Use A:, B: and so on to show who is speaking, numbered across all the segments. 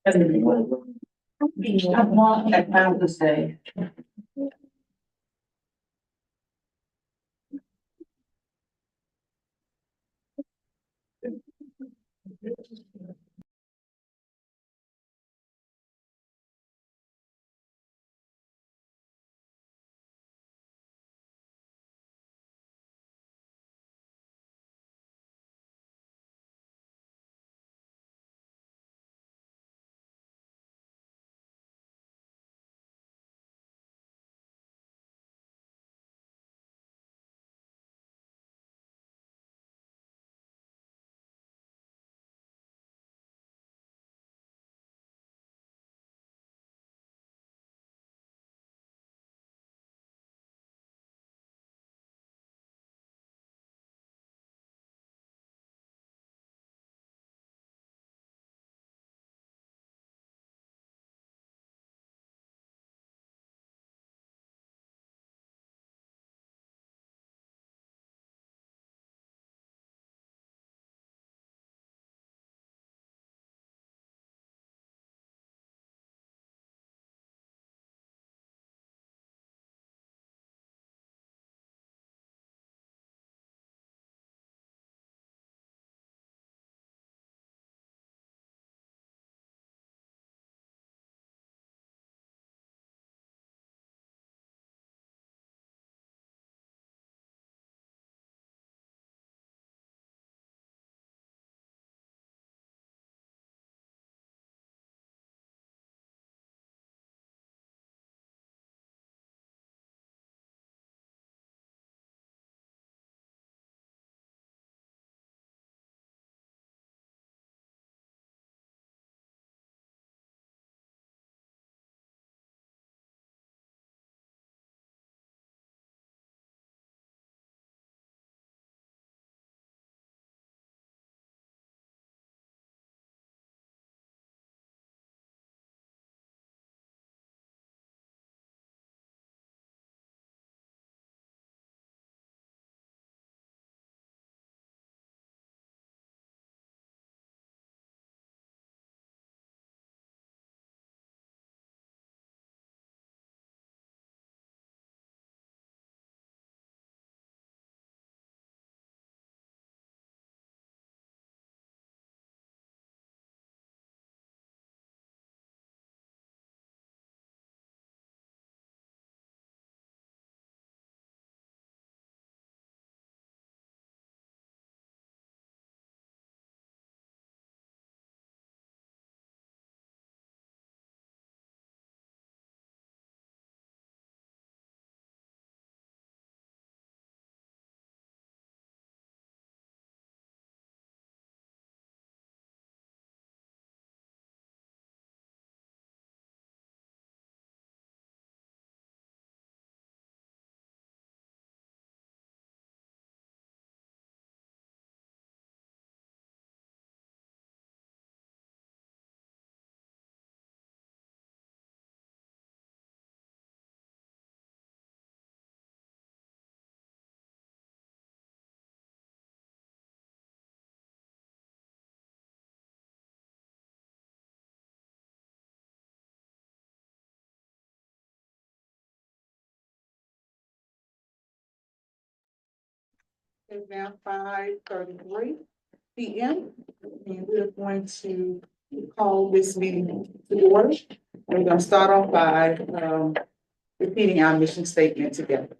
A: I want that pound to say. It's now 5:33 p.m. and we're going to call this meeting to order. We're going to start off by repeating our mission statement together.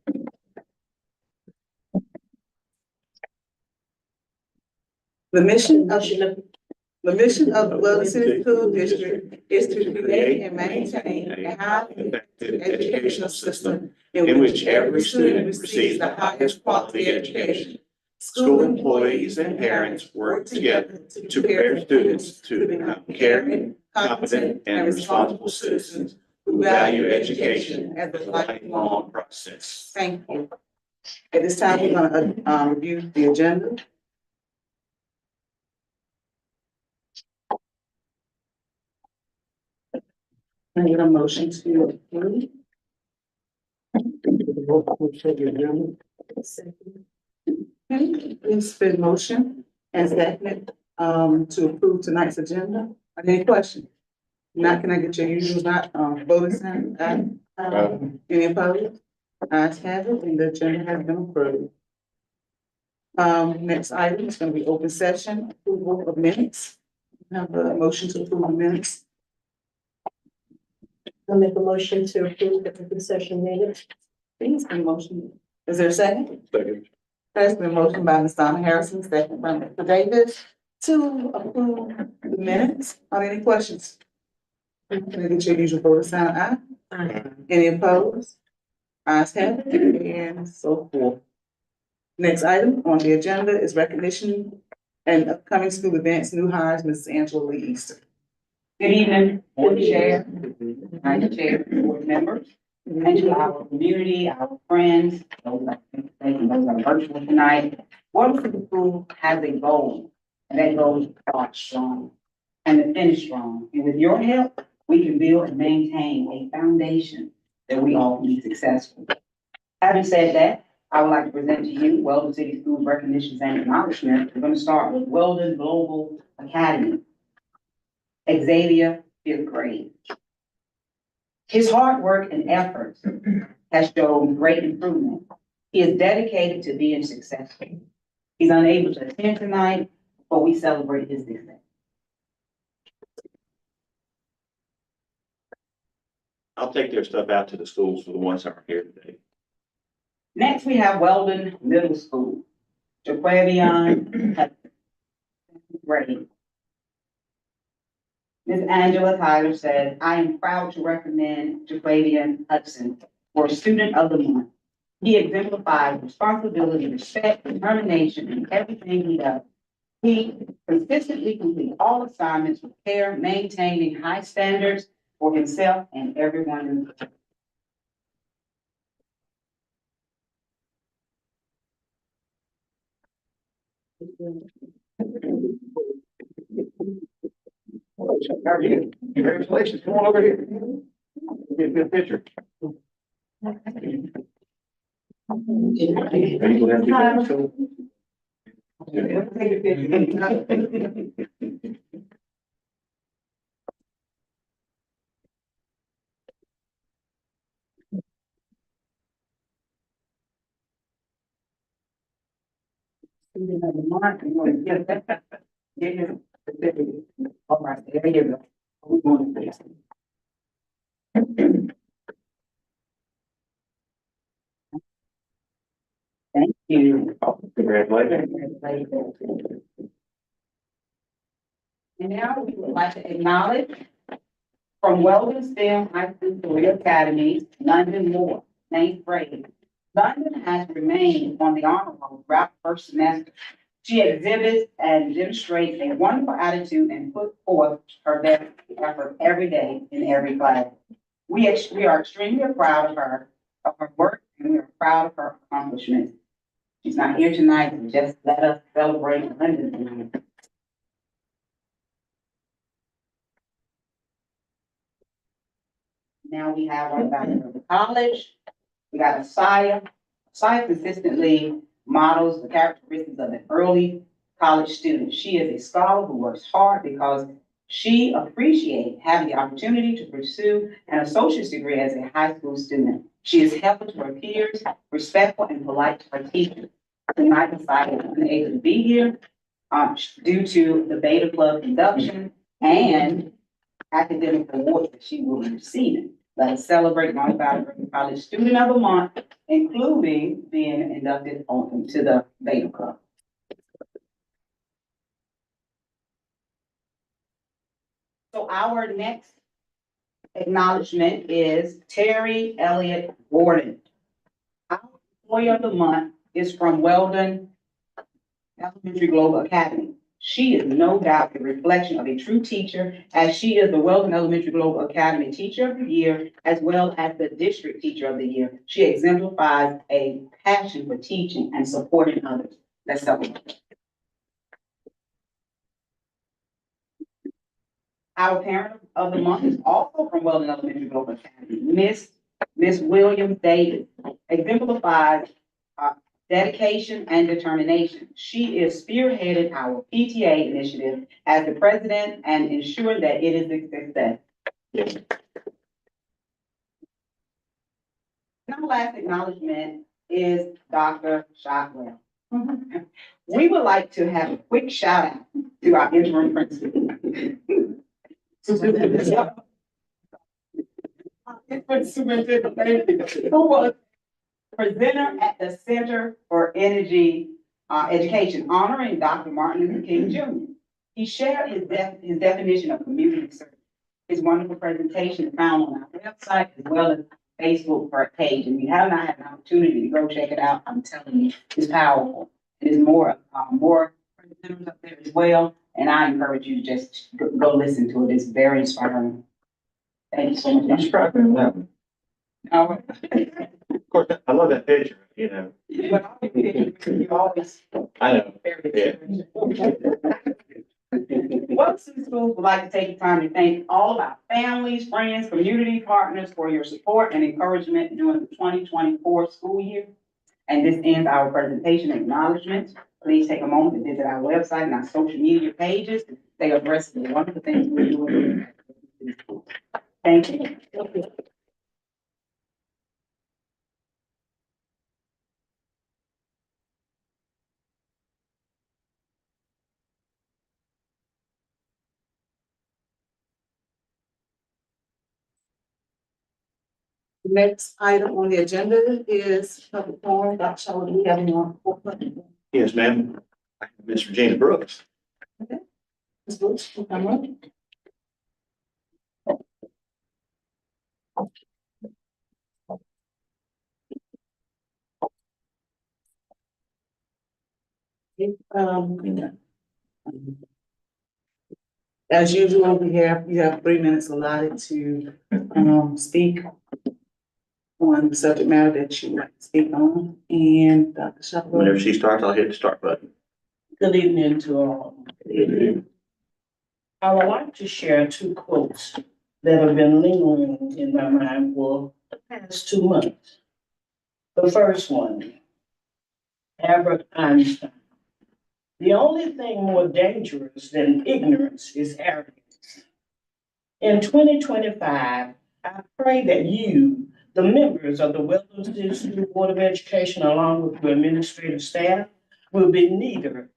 A: The mission of the Dwelling City School District is to create and maintain a highly effective educational system in which every student receives the highest quality education. School employees and parents work together to prepare students to become caring, competent, and responsible citizens who value education as a lifelong process. Thank you. At this time, we're going to review the agenda. I need a motion to approve. It's been motion and second to approve tonight's agenda. Are there any questions? Not, can I get your usual not, voting sign? Any opposed? Ayes have it, and the agenda has been approved. Next item is gonna be open session, approval of minutes. Have a motion to approve the minutes.
B: I'll make a motion to approve the open session minutes.
A: Please, been motion. Is there a second?
C: Second.
A: There's been a motion by Ms. Donna Harrison, second by Mr. Davis, to approve the minutes. Are there any questions? Can I get your usual vote sign? Aye. Any opposed? Ayes have it, and so forth. Next item on the agenda is recognition and upcoming school events, new hires, Mrs. Angela Lee Easter.
D: Good evening, Board Chair, Vice Chair, board members, and to our community, our friends, those that are virtual tonight. Waterford School has a goal, and that goal is to start strong and to finish strong. And with your help, we can build and maintain a foundation that we all can be successful. Having said that, I would like to present to you Weldon City Schools recognitions and acknowledgement. We're going to start with Weldon Global Academy. Xavier, 5th grade. His hard work and efforts has shown great improvement. He is dedicated to being successful. He's unable to attend tonight, but we celebrate his success.
C: I'll take their stuff out to the schools for the ones that are here today.
D: Next, we have Weldon Middle School. Jaquavion, 5th grade. Ms. Angela Tyler said, I am proud to recommend Jaquavion Hudson for Student of the Month. He exemplifies responsibility, respect, determination in everything he does. He consistently completes all assignments with care, maintaining high standards for himself and everyone in the school.
C: Congratulations, come on over here. Get a good picture.
D: Student of the month, you want to get that? Get his certificate. All right, there you go. We're going to this. Thank you.
C: Congratulations.
D: And now we would like to acknowledge from Weldon STEM High School Career Academy, London Moore, 9th grade. London has remained on the honor roll throughout the first semester. She exhibits and demonstrates a wonderful attitude and put forth her best effort every day in every class. We are extremely proud of her work, and we are proud of her accomplishments. She's not here tonight, and just let us celebrate London tonight. Now we have our Bachelor of College. We got Asaya. Asaya consistently models the characteristics of an early college student. She is a scholar who works hard because she appreciates having the opportunity to pursue an associate's degree as a high school student. She is helpful to her peers, respectful and polite to her teachers. Tonight, Asaya is unable to be here due to the Beta Club induction and academic awards that she will be receiving. Let us celebrate Montgomery College Student of the Month, including being inducted into the Beta Club. So our next acknowledgement is Terry Elliott Gordon. Our Employee of the Month is from Weldon Elementary Global Academy. She is no doubt a reflection of a true teacher, as she is the Weldon Elementary Global Academy Teacher of the Year, as well as the District Teacher of the Year. She exemplifies a passion for teaching and supporting others. Let's celebrate. Our Parent of the Month is also from Weldon Elementary Global Academy. Miss Williams Davis exemplifies dedication and determination. She is spearheaded our PTA initiative as the president and ensuring that it is a success.
C: Yeah.
D: And our last acknowledgement is Dr. Shotwell. We would like to have a quick shout out to our interim principal. Who was presenter at the Center for Energy Education, honoring Dr. Martin Luther King Jr. He shared his definition of community service. His wonderful presentation found on our website as well as Facebook page. And if you have not had an opportunity to go check it out, I'm telling you, it's powerful. There's more presenters up there as well. And I encourage you to just go listen to it. It's very inspiring. Thank you so much. All right.
C: Of course, I love that picture, you know.
D: You always.
C: I know.
D: Yeah. Well, City Schools would like to take the time to thank all of our families, friends, community partners for your support and encouragement during the 2024 school year. And this ends our presentation acknowledgement. Please take a moment to visit our website and our social media pages. They address the wonderful things we're doing. Thank you.
A: The next item on the agenda is public forum. Dr. Shaw, do we have anyone?
C: Yes, ma'am. Miss Regina Brooks.
A: Ms. Brooks, come on. Um, As usual, you have 3 minutes allotted to, speak on the subject matter that you like to speak on, and Dr. Shepard.
C: Whenever she starts, I'll hit the start button.
E: Good evening to all. I would like to share 2 quotes that have been lingering in my mind for the past 2 months. The first one, Albert Einstein. The only thing more dangerous than ignorance is arrogance. In 2025, I pray that you, the members of the Weldon City School Board of Education, along with your administrative staff, will be neither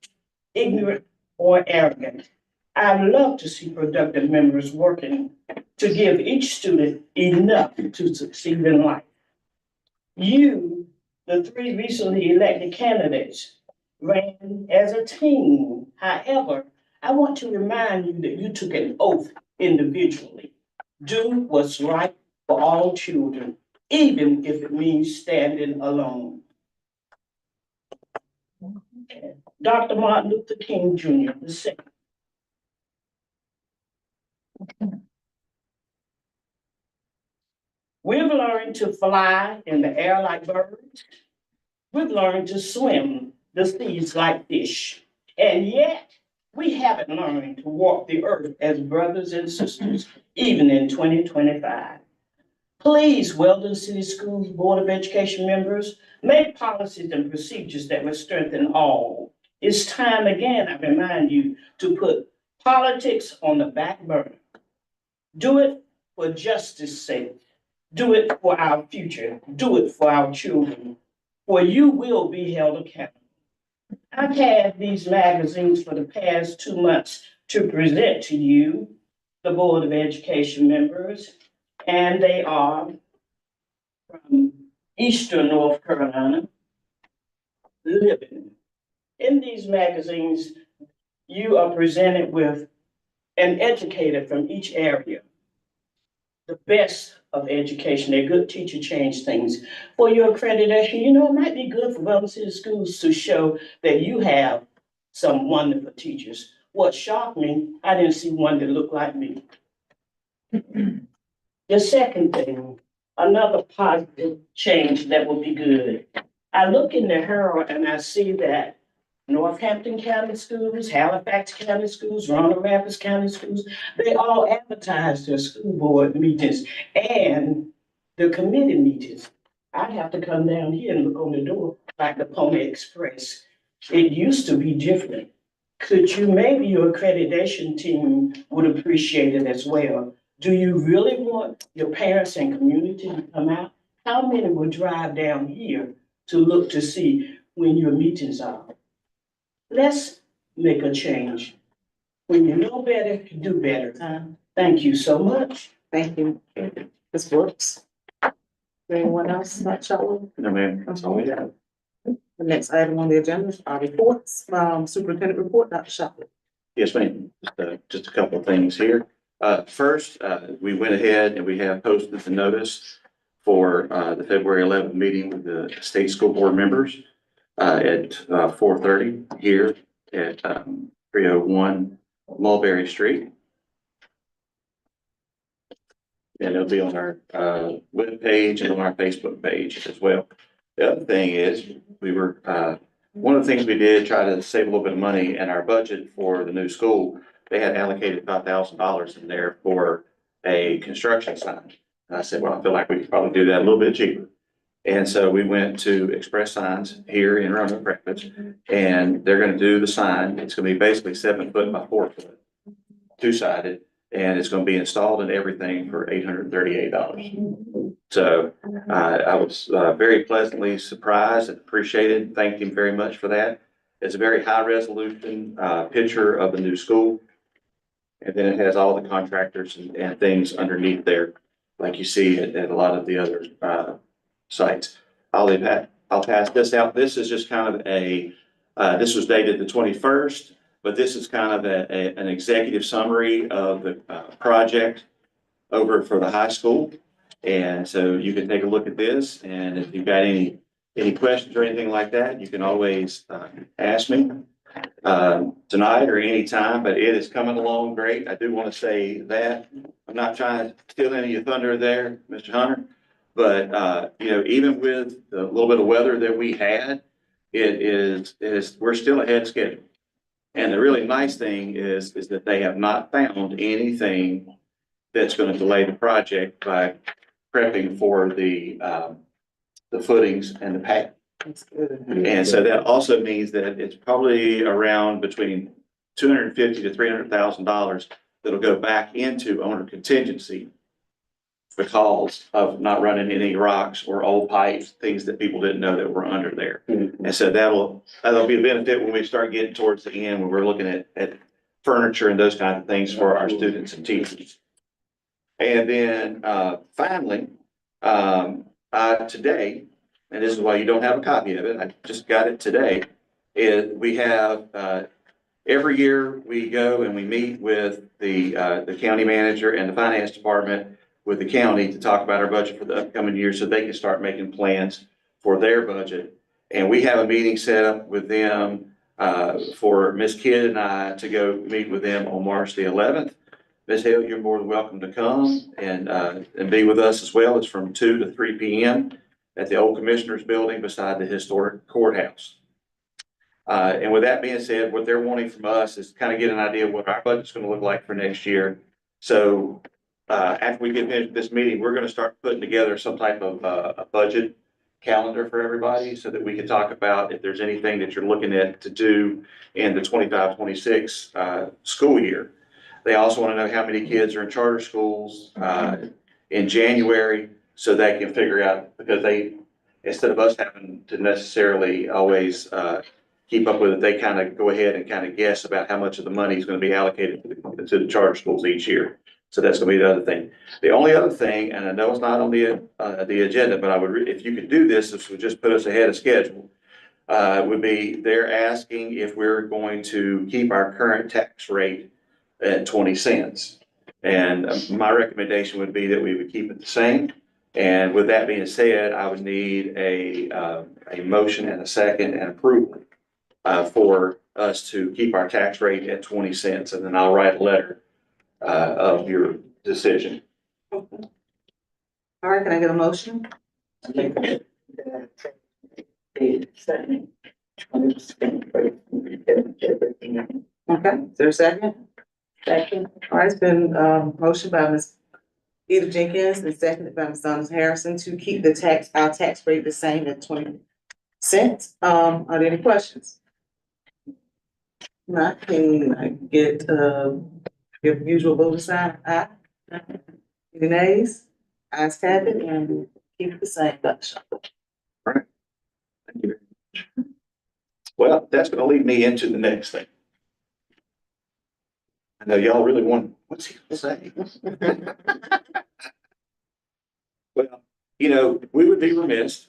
E: ignorant or arrogant. I'd love to see productive members working to give each student enough to succeed in life. You, the 3 recently elected candidates, ran as a team. However, I want to remind you that you took an oath individually. Do what's right for all children, even if it means standing alone. Dr. Martin Luther King Jr. II. We've learned to fly in the air like birds. We've learned to swim the seas like fish. And yet, we haven't learned to walk the earth as brothers and sisters, even in 2025. Please, Weldon City Schools Board of Education members, make policies and procedures that will strengthen all. It's time again, I remind you, to put politics on the back burner. Do it for justice's sake. Do it for our future. Do it for our children. For you will be held accountable. I've had these magazines for the past 2 months to present to you, the Board of Education members, and they are from Eastern North Carolina, Living. In these magazines, you are presented with an educator from each area. The best of education, they're good teacher change things. For your accreditation, you know, it might be good for Weldon City Schools to show that you have some wonderful teachers. What shocked me, I didn't see one that looked like me. The second thing, another positive change that will be good. I look in the Herald and I see that Northampton County Schools, Halifax County Schools, Roanoke Rapids County Schools, they all advertise their school board meetings and the committee meetings. I have to come down here and look on the door like the Pony Express. It used to be different. Could you, maybe your accreditation team would appreciate it as well. Do you really want your parents and community to come out? How many will drive down here to look to see when your meetings are? Let's make a change. When you know better, do better. Thank you so much.
A: Thank you. Ms. Brooks? Anyone else, not Charlotte?
C: No, ma'am, that's all we have.
A: The next item on the agenda is our reports, superintendent report, Dr. Shuffler.
C: Yes, ma'am. Just a couple of things here. First, we went ahead and we have posted the notice for, the February 11th meeting with the state school board members, at, 4:30 here at, 301 Mulberry Street. And it'll be on our, webpage and on our Facebook page as well. The other thing is, we were, one of the things we did, try to save a little bit of money in our budget for the new school. They had allocated $5,000 in there for a construction sign. And I said, well, I feel like we could probably do that a little bit cheaper. And so we went to Express Signs here in Roanoke Rapids, and they're gonna do the sign. It's gonna be basically 7 foot by 4 foot, two-sided, and it's gonna be installed and everything for $838. So I was very pleasantly surprised and appreciated, thanked him very much for that. It's a very high resolution picture of the new school. And then it has all the contractors and things underneath there, like you see at a lot of the other sites. I'll pass this out. This is just kind of this was dated the 21st, but this is kind of an executive summary of the project over for the high school. And so you can take a look at this, and if you've got any questions or anything like that, you can always ask me tonight or anytime, but it is coming along great. I do want to say that I'm not trying to steal any of your thunder there, Mr. Hunter, but you know, even with the little bit of weather that we had, we're still ahead of schedule. And the really nice thing is that they have not found anything that's going to delay the project by prepping for the footings and the pad.
A: That's good.
C: And so that also means that it's probably around between $250,000 to $300,000 that'll go back into owner contingency because of not running any rocks or old pipes, things that people didn't know that were under there. And so that'll be a benefit when we start getting towards the end, when we're looking at furniture and those kinds of things for our students and teachers. And then finally, today, and this is why you don't have a copy of it, I just got it today, we have every year we go and we meet with the county manager and the finance department with the county to talk about our budget for the upcoming year so they can start making plans for their budget. And we have a meeting set up with them for Ms. Kidd and I to go meet with them on March the 11th. Ms. Hale, you're more than welcome to come and be with us as well. It's from 2 to 3 p.m. at the old Commissioners Building beside the historic courthouse. And with that being said, what they're wanting from us is kind of get an idea of what our budget's going to look like for next year. So after we get finished this meeting, we're going to start putting together some type of a budget calendar for everybody so that we can talk about if there's anything that you're looking at to do in the 25-26 school year. They also want to know how many kids are in charter schools in January so they can figure out, because instead of us having to necessarily always keep up with it, they kind of go ahead and kind of guess about how much of the money is going to be allocated to the charter schools each year. So that's going to be the other thing. The only other thing, and I know it's not on the agenda, but I would, if you could do this, this would just put us ahead of schedule. Would be they're asking if we're going to keep our current tax rate at 20 cents. And my recommendation would be that we would keep it the same. And with that being said, I would need a motion and a second and approval for us to keep our tax rate at 20 cents. And then I'll write a letter of your decision.
A: All right, can I get a motion? Okay, is there a second? Second. All right, it's been motion by Ms. Edith Jenkins and seconded by Ms. Donna Harrison to keep our tax rate the same at 20 cents. Are there any questions? Not, can I get your usual vote sign? Aye. Any nays? Ayes have it, and keep it the same, Dr. Shaw.
C: Thank you very much. Well, that's gonna lead me into the next thing. I know y'all really want, what's he gonna say? Well, you know, we would be remiss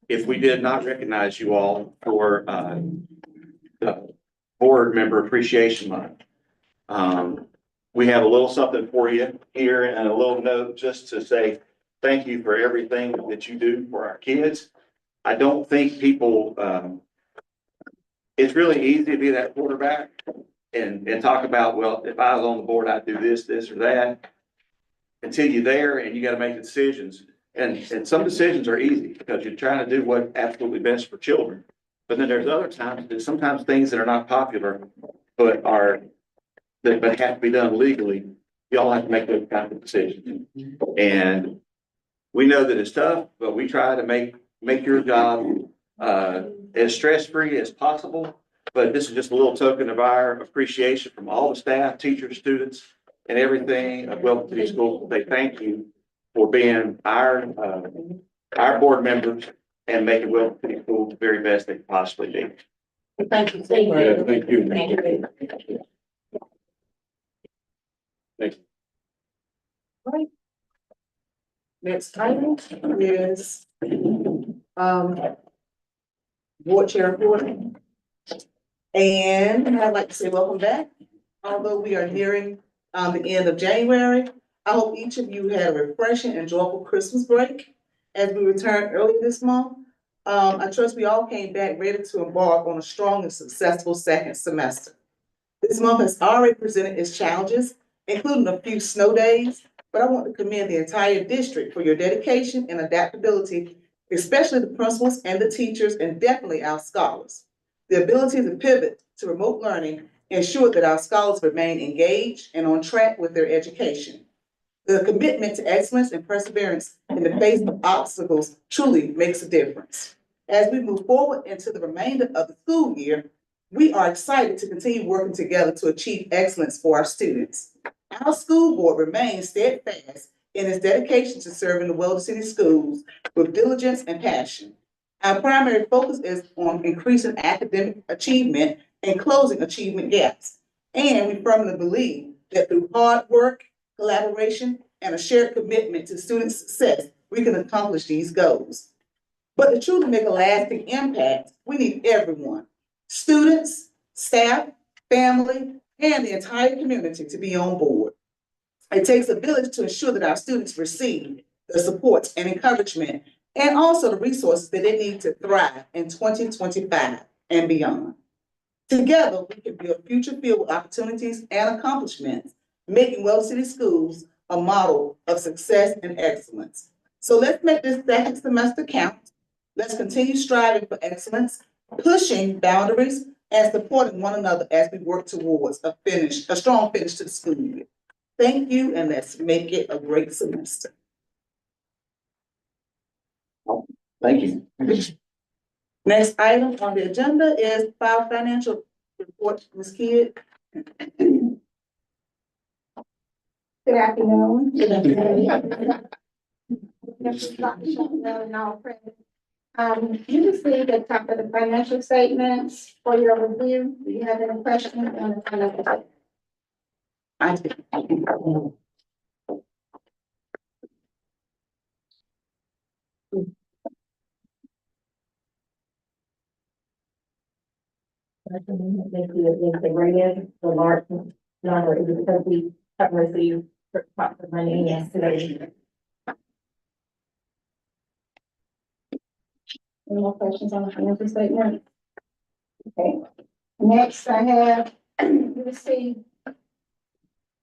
C: if we did not recognize you all for, Board Member Appreciation Month. We have a little something for you here and a little note just to say thank you for everything that you do for our kids. I don't think people, it's really easy to be that quarterback and talk about, well, if I was on the board, I'd do this, this, or that. Until you're there and you gotta make the decisions. And some decisions are easy because you're trying to do what absolutely best for children. But then there's other times, there's sometimes things that are not popular, but but have to be done legally. Y'all have to make those kinds of decisions. And we know that it's tough, but we try to make your job, as stress-free as possible. But this is just a little token of our appreciation from all the staff, teachers, students, and everything of Welcome City Schools. They thank you for being our board members and making Welcome City Schools the very best they can possibly be.
B: Thank you. Thank you.
C: Thank you.
B: Thank you.
C: Thank you.
A: Right. Next item is, board chair report. And I'd like to say welcome back. Although we are nearing, the end of January, I hope each of you had a refreshing and joyful Christmas break as we return early this month. I trust we all came back ready to embark on a strong and successful second semester. This month has already presented its challenges, including a few snow days, but I want to commend the entire district for your dedication and adaptability, especially the principals and the teachers, and definitely our scholars. The ability to pivot to remote learning ensured that our scholars remain engaged and on track with their education. The commitment to excellence and perseverance in the face of obstacles truly makes a difference. As we move forward into the remainder of the school year, we are excited to continue working together to achieve excellence for our students. Our school board remains steadfast in its dedication to serving the Weldon City Schools with diligence and passion. Our primary focus is on increasing academic achievement and closing achievement gaps. And we firmly believe that through hard work, collaboration, and a shared commitment to student success, we can accomplish these goals. But to truly make a lasting impact, we need everyone, students, staff, family, and the entire community to be on board. It takes a village to ensure that our students receive the support and encouragement and also the resources that they need to thrive in 2025 and beyond. Together, we can build a future filled with opportunities and accomplishments, making Weldon City Schools a model of success and excellence. So let's make this second semester count. Let's continue striving for excellence, pushing boundaries, and supporting one another as we work towards a strong finish to the school year. Thank you, and let's make it a great semester.
C: Thank you.
A: Next item on the agenda is file financial report, Ms. Kidd.
F: Good afternoon.
A: Good afternoon.
F: You received a copy of the financial statements for your review. Do you have any questions on the financial statement?
A: I did.
B: The red, the large number is because we have received proper money yesterday.
F: Any more questions on the financial statement? Okay. Next, I have you received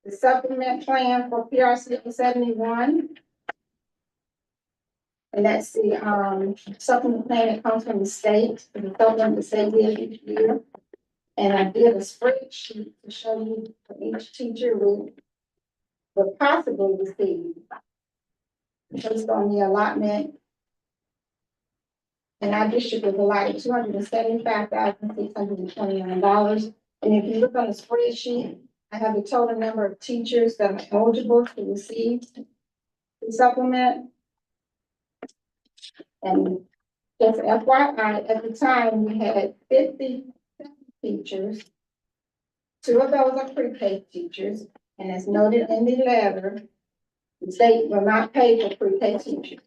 F: the supplement plan for PRC 71. And that's the supplement plan that comes from the state, the supplement the state gives each year. And I did a spreadsheet to show you for each teacher would possibly receive based on the allotment. And our district was allotted $275,629. And if you look on the spreadsheet, I have the total number of teachers that are eligible to receive supplement. And just FYI, at the time, we had 50 teachers. 2 of those are pre-K teachers, and as noted in the letter, the state will not pay for pre-K teachers.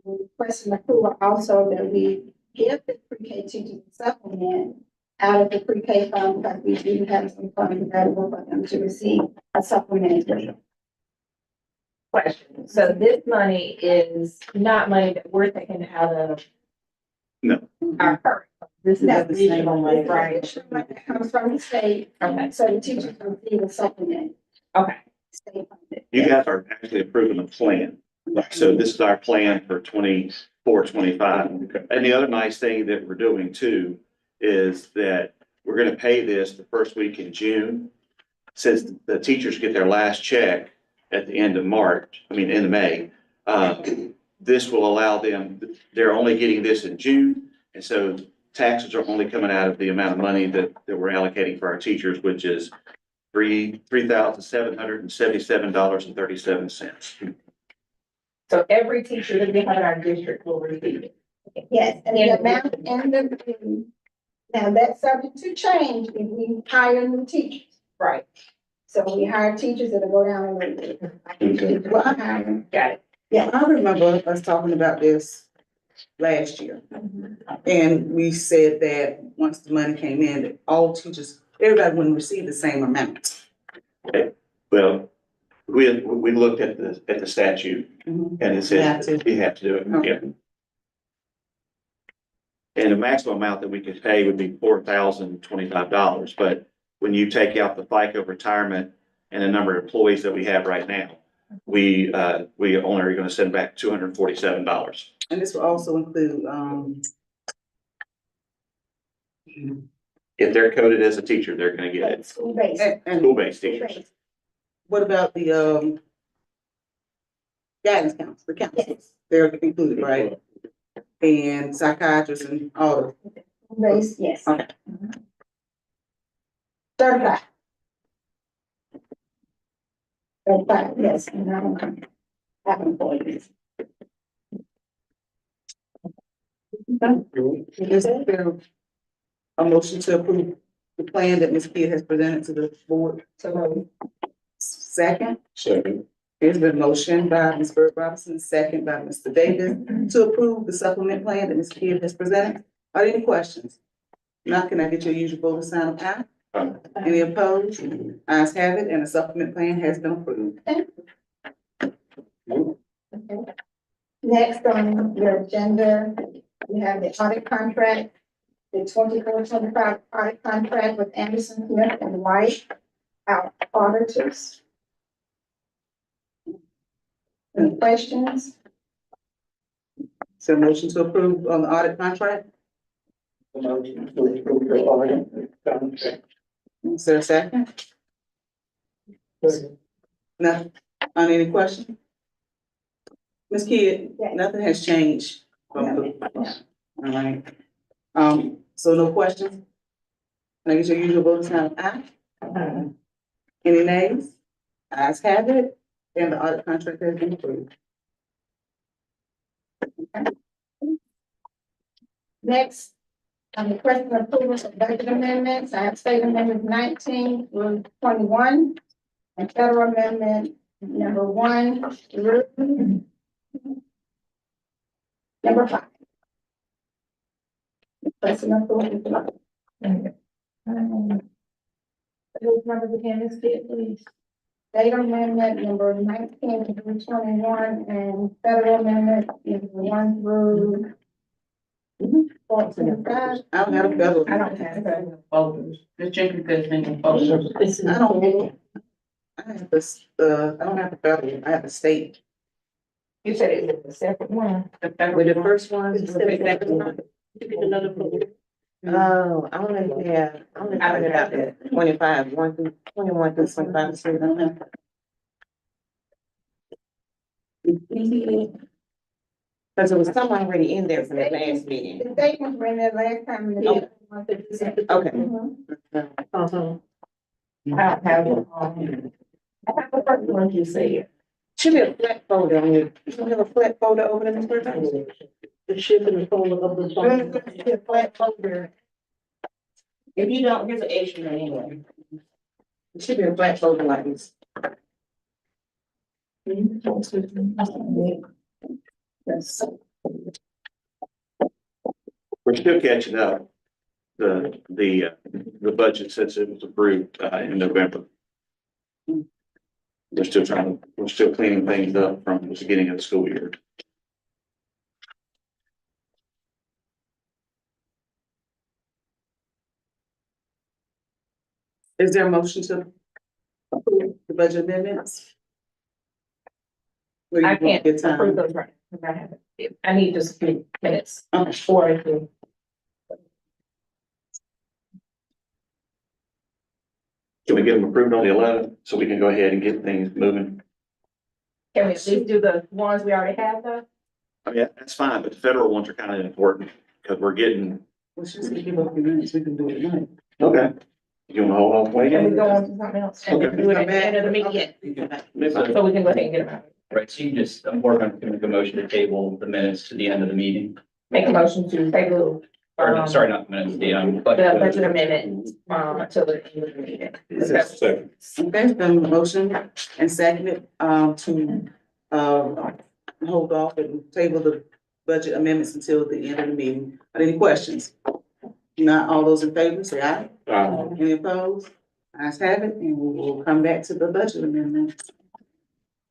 F: We requesting approval also that we give the pre-K teachers a supplement out of the pre-K fund, because we do have some funds available for them to receive a supplementary.
B: Question, so this money is not money that we're taking out of
C: No.
B: our current, this is
F: No.
B: additional money, right?
F: It comes from the state,
B: Okay,
F: so the teachers receive a supplement.
B: okay,
F: State funded.
C: You guys are actually approving a plan. So this is our plan for 24-25. And the other nice thing that we're doing too is that we're gonna pay this the first week in June. Since the teachers get their last check at the end of March, end of May, this will allow them, they're only getting this in June. And so taxes are only coming out of the amount of money that we're allocating for our teachers, which is $3,777.37.
B: so every teacher that we have in our district will receive it.
F: Yes, and the amount in the, now that's subject to change if we hire new teachers.
B: Right,
F: So we hire teachers that'll go down a little bit. Well, I hire them.
B: got it.
A: I remember us talking about this last year. And we said that once the money came in, that all teachers, everybody wouldn't receive the same amount.
C: Well, we looked at the statute and it
A: You
C: says
A: have to.
C: you have to do it.
A: Okay.
C: Yeah. And the maximum amount that we could pay would be $4,025, but when you take out the FICA retirement and the number of employees that we have right now, we only are gonna send back $247.
A: And this will also include,
C: If they're coded as a teacher, they're gonna get it.
F: School based.
A: and
C: School-based teachers.
A: what about the, guidance counselors, the counselors? They're included, right? And psychiatrists and all
F: School based, yes.
A: Okay.
F: Certified. Certified, yes, and I don't have employees.
A: Is there a motion to approve the plan that Ms. Kidd has presented to the board?
F: So,
A: Second,
C: Second.
A: there's been motion by Ms. Burt Robinson, second by Mr. Davis to approve the supplement plan that Ms. Kidd has presented. Are there any questions? Now, can I get your usual vote of sign of aye? Any opposed? Ayes have it, and the supplement plan has been approved.
F: next on your agenda, we have the audit contract, the 24-25 audit contract with Anderson, Smith and White, our auditors. Any questions?
A: Is there a motion to approve on the audit contract? Is there a second? No, on any question? Ms. Kidd,
F: Yes.
A: nothing has changed from the, all right. So no questions? Can I get your usual vote sign of aye? Any nays? Ayes have it, and the audit contract has been approved.
F: Next, on the question of approval of budget amendments, I have state amendment 19 through 21, and federal amendment number 1 through number 5. Question of approval.
B: Those numbers again, Ms. Kidd, please.
F: State amendment number 19 through 21, and federal amendment number 1 through 425.
A: I don't have a federal.
B: I don't have it.
E: Folders. Ms. Jenkins has been in folders.
A: I have this, I don't have the federal, I have the state.
B: You said it was a separate one.
E: With the first one.
F: It's the second one.
E: Another folder.
G: Oh, I only have, I only have it out there, 25, 1 through 21 through 25. So I don't have- Cause there was some already in there from the last meeting.
F: The state ones were in there last time. and the other ones are the same.
G: Okay.
F: Mhm.
B: I don't have it. I have the first one you said.
G: Should be a flat folder on your, you don't have a flat folder over there, Ms. Burton?
E: The shipping folder of the.
G: A flat folder.
E: If you don't, here's an extra one anyway.
G: It should be a flat folder like this.
F: Yes.
C: We're still catching up. The budget since it was approved, in November. We're still cleaning things up from the beginning of the school year.
A: Is there a motion to approve the budget amendments? Where you
B: I
A: want
B: can't
A: your time?
B: approve those right. Because I haven't. I need just a few minutes
A: Okay.
B: for it to.
C: Can we get them approved on the 11th so we can go ahead and get things moving?
B: Can we at least do the ones we already have though?
C: I mean, that's fine, but the federal ones are kind of important because we're getting,
A: Well, she's gonna give up your minutes, we can do it tonight.
C: okay. You want to hold on, wait?
B: Can we go on to something else? And
C: Okay.
B: do it at the end of the meeting? So we can go ahead and get them out.
H: Right, so you just, I'm working to make a motion to table the minutes to the end of the meeting.
B: Make a motion to table.
H: Or, sorry, not the minutes, the,
B: The budget amendment, until the end of the meeting.
A: Okay, it's been motion and seconded, to, hold off and table the budget amendments until the end of the meeting. Are there any questions? Not all those in favor, say aye. Any opposed? Ayes have it, and we will come back to the budget amendments.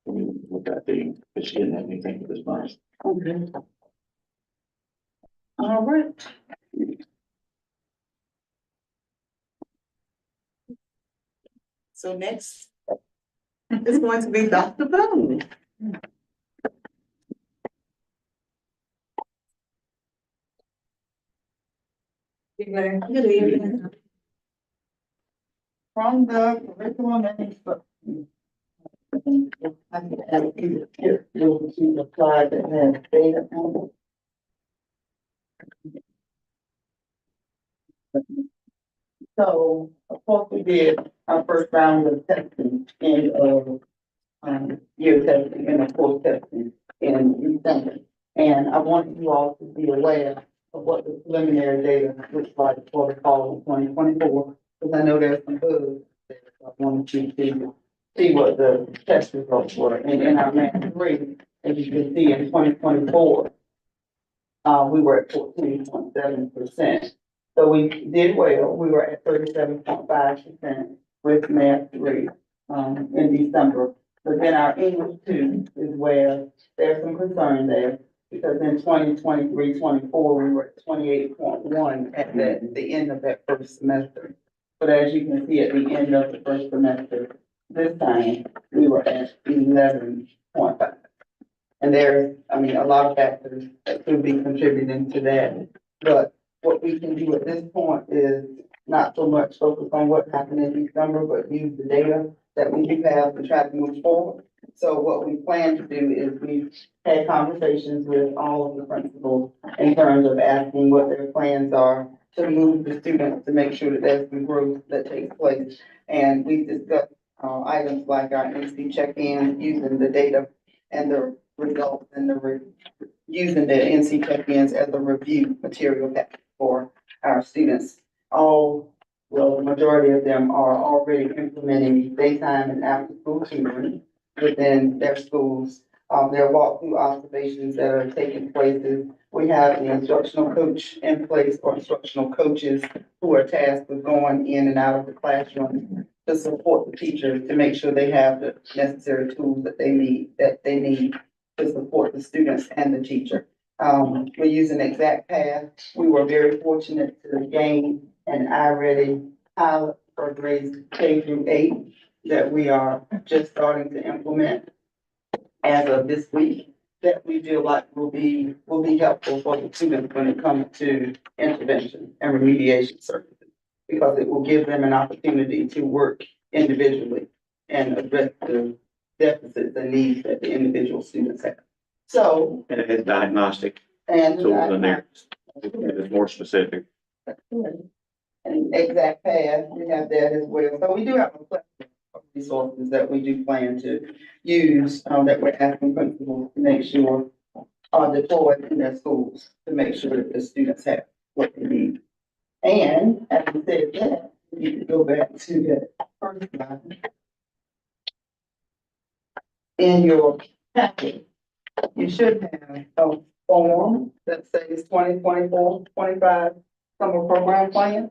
C: Look at but she didn't have anything for this month.
A: Okay. All right. So next is going to be Dr. Boone. Good evening.
I: From the curriculum and instruction. I can add here, you'll see the slide that has data on it. So, of course, we did our first round of testing in, year testing and of course testing in December. And I want you all to be aware of what the preliminary data looks like for the fall of 2024, because I know there's some bugs there. So I wanted you to see what the test results were. And in our math 3, as you can see in 2024, we were at 14.7%. So we did well. We were at 37.5% with math 3 in December. But then our English 2 is where there's some concern there, because in 2023-24 we were at 28.1 at the end of that first semester. But as you can see at the end of the first semester, this time we were at 11.5. And there's, I mean, a lot of factors that could be contributing to that. But what we can do at this point is not so much focus on what happened in December, but use the data that we do have to try to move forward. So what we plan to do is we've had conversations with all of the principals in terms of asking what their plans are to move the students to make sure that there's some growth that takes place. And we discussed items like our NC check-in, using the data and the results and using the NC check-ins as a review material package for our students. The majority of them are already implementing daytime and after-school tutoring within their schools. There are walkthrough observations that are taking place. We have the instructional coach in place, or instructional coaches who are tasked with going in and out of the classroom to support the teachers, to make sure they have the necessary tools that they need to support the students and the teacher. We're using ExactPath. We were very fortunate to gain an iReady pilot for grades K through 8 that we are just starting to implement as of this week, that we feel like will be helpful for the students when it comes to intervention and remediation services, because it will give them an opportunity to work individually and address the deficits and needs that the individual students have. So,
C: And it has diagnostic
I: and
C: tools in there. It's more specific.
I: and ExactPath, we have that as well. So we do have a plethora of resources that we do plan to use, that we're asking principals to make sure are deployed in their schools to make sure that the students have what they need. And as we said that, we need to go back to the first slide. In your packet, you should have a form that says 2024-25 summer program plan.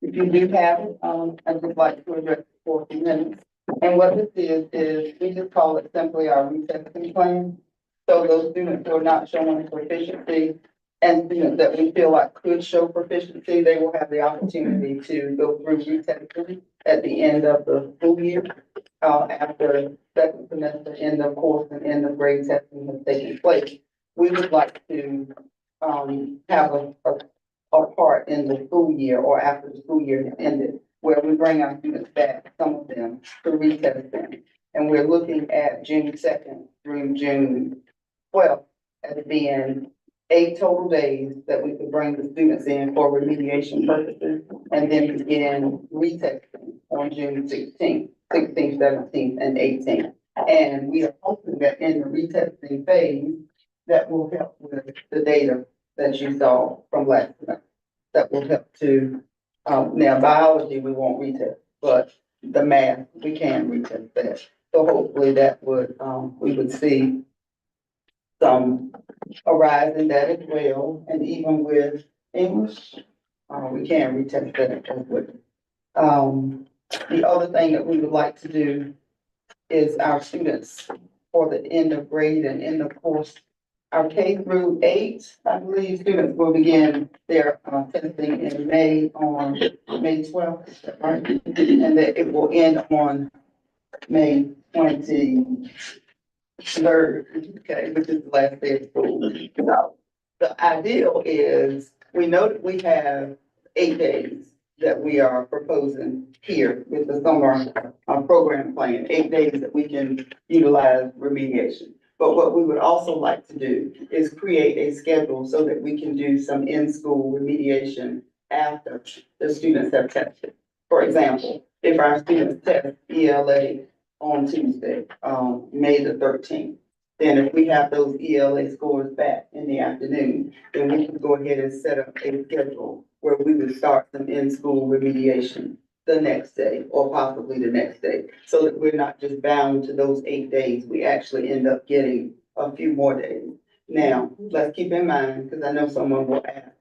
I: If you do have it, I'd just like to address it for a few minutes. And what this is we just call it simply our retesting plan. So those students who are not showing proficiency and students that we feel like could show proficiency, they will have the opportunity to go through retesting at the end of the school year. After second semester, end of course, and end of grade testing has taken place. We would like to, have a part in the school year or after the school year has ended, where we bring our students back, some of them, to retest them. And we're looking at June 2nd through June 12th as being 8 total days that we could bring the students in for remediation purposes and then begin retesting on June 16th, 17th, and 18th. And we are hoping that in the retesting phase, that will help with the data that you saw from last semester. That will help to, now biology, we won't retest, but the math, we can retest that. So hopefully that would, we would see some arise in that as well. And even with English, we can retest that as well. The other thing that we would like to do is our students for the end of grade and end of course, our K through 8, I believe students will begin their testing in May on May 12th, is that right? And that it will end on May 23rd, okay, which is the last day of school. So the ideal is, we know that we have 8 days that we are proposing here with the summer program plan, 8 days that we can utilize remediation. But what we would also like to do is create a schedule so that we can do some in-school remediation after the students have tested. For example, if our students test ELA on Tuesday, May the 13th, then if we have those ELA scores back in the afternoon, then we can go ahead and set up a schedule where we would start some in-school remediation the next day or possibly the next day, so that we're not just bound to those 8 days. We actually end up getting a few more days. Now, let's keep in mind, because I know someone will ask,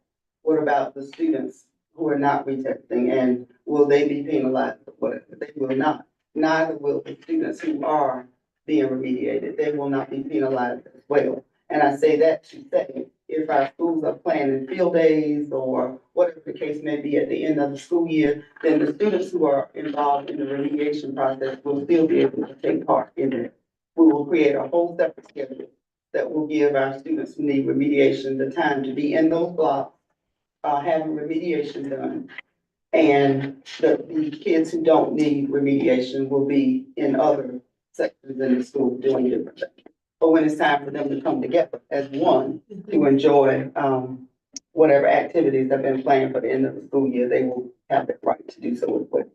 I: what about the students who are not retesting and will they be penalized? What they will not. Neither will the students who are being remediated. They will not be penalized as well. And I say that to say, if our schools are planning field days or whatever the case may be at the end of the school year, then the students who are involved in the remediation process will still be able to take part in it. We will create a whole separate schedule that will give our students who need remediation the time to be in those blocks, having remediation done. And the kids who don't need remediation will be in other sections in the school doing different things. But when it's time for them to come together as one to enjoy, whatever activities have been planned for the end of the school year, they will have the right to do so as well.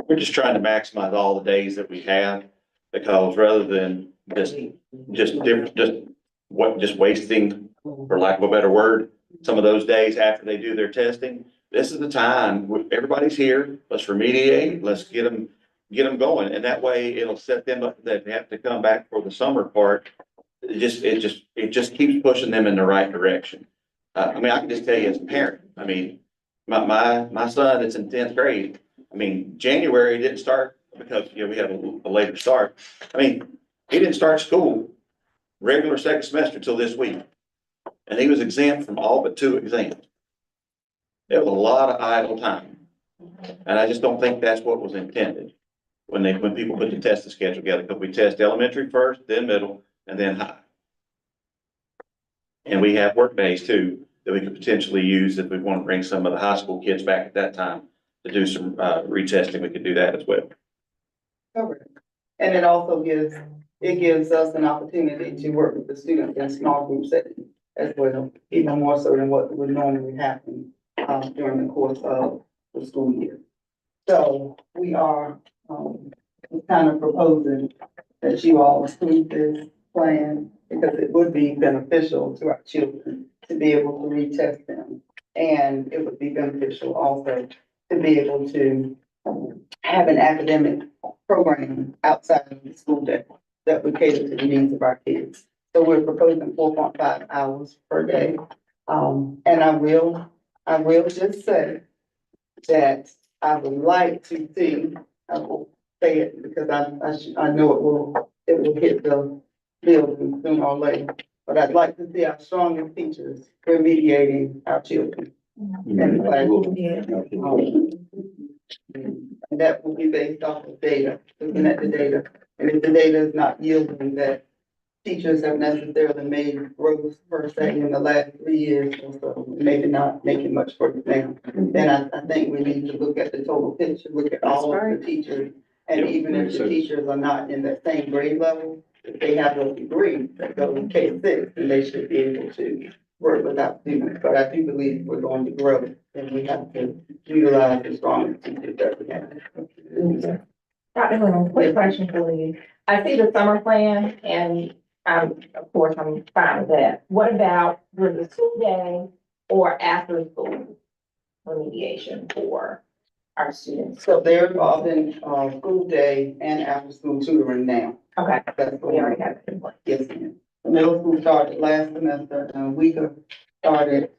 C: We're just trying to maximize all the days that we have, because rather than just wasting, for lack of a better word, some of those days after they do their testing, this is the time, everybody's here, let's remediate, let's get them going, and that way it'll set them up that they have to come back for the summer part. It just keeps pushing them in the right direction. I mean, I can just tell you as a parent, I mean, my son that's in 10th grade, I mean, January didn't start because, you know, we had a later start. I mean, he didn't start school regular second semester till this week. And he was exempt from all but 2 exams. It was a lot of idle time. And I just don't think that's what was intended when people put the testing schedule together, because we test elementary first, then middle, and then high. And we have work days too, that we could potentially use if we want to bring some of the high school kids back at that time to do some retesting. We could do that as well.
I: Correct. And it also gives us an opportunity to work with the students in small group settings as well, even more so than what would normally happen during the course of the school year. So we are was kind of proposing that you all approve this plan because it would be beneficial to our children to be able to retest them. And it would be beneficial also to be able to have an academic program outside of the school day that would cater to the needs of our kids. So we're proposing 4.5 hours per day. And I will just say that I would like to see, I will say it because I know it will hit the building sooner or later. But I'd like to see our strongest teachers remediating our children. in the classroom. And that will be based off of data, looking at the data. And if the data is not yielding that teachers have necessarily made growth per se in the last 3 years or so, maybe not making much for it now. Then I think we need to look at the total picture, look at all of the teachers. And even if the teachers are not in the same grade level, if they have a degree that goes to K-6, then they should be able to work with our students. But I do believe we're going to grow and we have to utilize the strongest teachers that we have.
B: Dr. Moon, quick question for you. I see the summer plan and of course, I'm fine with that. What about during the school day or after school remediation for our students?
I: So they're involved in, school day and after school tutoring now.
B: Okay,
I: That's what
B: we already have it in place.
I: Yes, ma'am. The middle school started last semester, and we started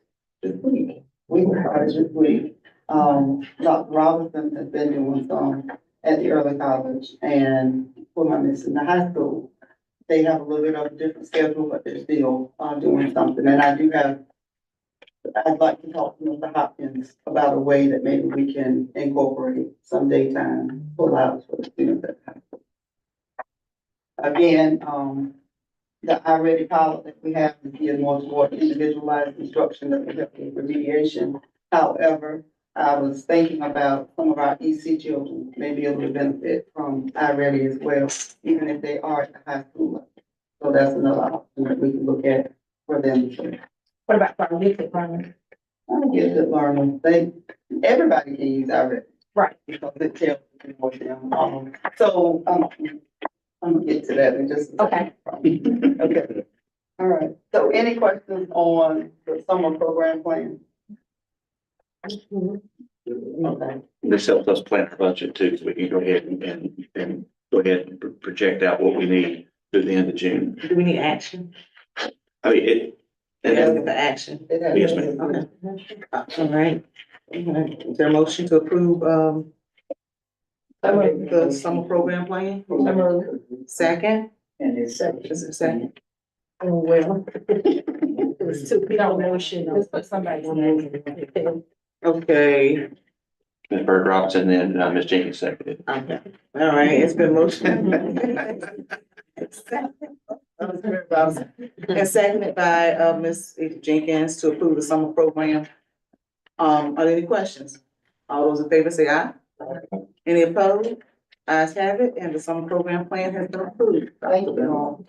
I: this week. We started this week. Dr. Robinson has been doing some at the early college, and what am I missing? The high school. They have a little bit of a different schedule, but they're still, doing something. And I'd like to talk to Mr. Hopkins about a way that maybe we can incorporate some daytime pull-outs for the students at the high school. Again, the iReady pilot that we have is geared more toward individualized instruction that we have with remediation. However, I was thinking about some of our EC children may be able to benefit from iReady as well, even if they are at the high school level. So that's another option that we can look at for them.
B: What about for our gifted learners?
I: Gifted learners, everybody can use iReady.
B: Right.
I: Because it tells you what them. So, I'm gonna get to that in just a second.
B: Okay.
I: Okay. All right. So any questions on the summer program plan? Okay.
C: This helps us plan our budget too, so we can go ahead and go ahead and project out what we need through the end of June.
A: Do we need action?
C: I mean,
A: The action.
C: Yes, ma'am.
A: Okay. All right. Is there a motion to approve, the summer program plan? Second?
I: And it's second.
A: Is it second?
B: Oh, well. It was too, we don't motion, let's put somebody's name.
A: Okay,
C: Ms. Bird Robinson, and then Ms. Jenkins seconded.
A: okay. All right, it's been motion. And seconded by, Ms. Jenkins to approve the summer program. Are there any questions? All those in favor say aye. Any opposed? Ayes have it, and the summer program plan has been approved.
I: Thank you all.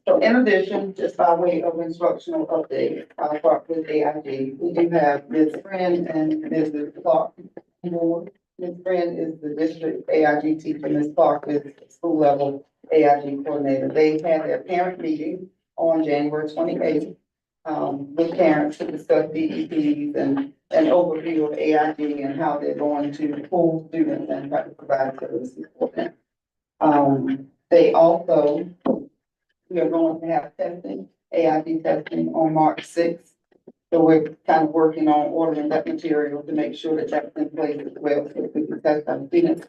I: So in addition, just by way of instructional update, I'll start with AIG. We do have Ms. Friend and Mrs. Clark. Ms. Friend is the district AIG teacher, Ms. Clark is the school level AIG coordinator. They had their parent meeting on January 28th, with parents to discuss DEPs and an overview of AIG and how they're going to pull students and try to provide services for them. They also, we are going to have testing, AIG testing on March 6th. So we're kind of working on ordering that material to make sure that that's in place as well, so we can test our students.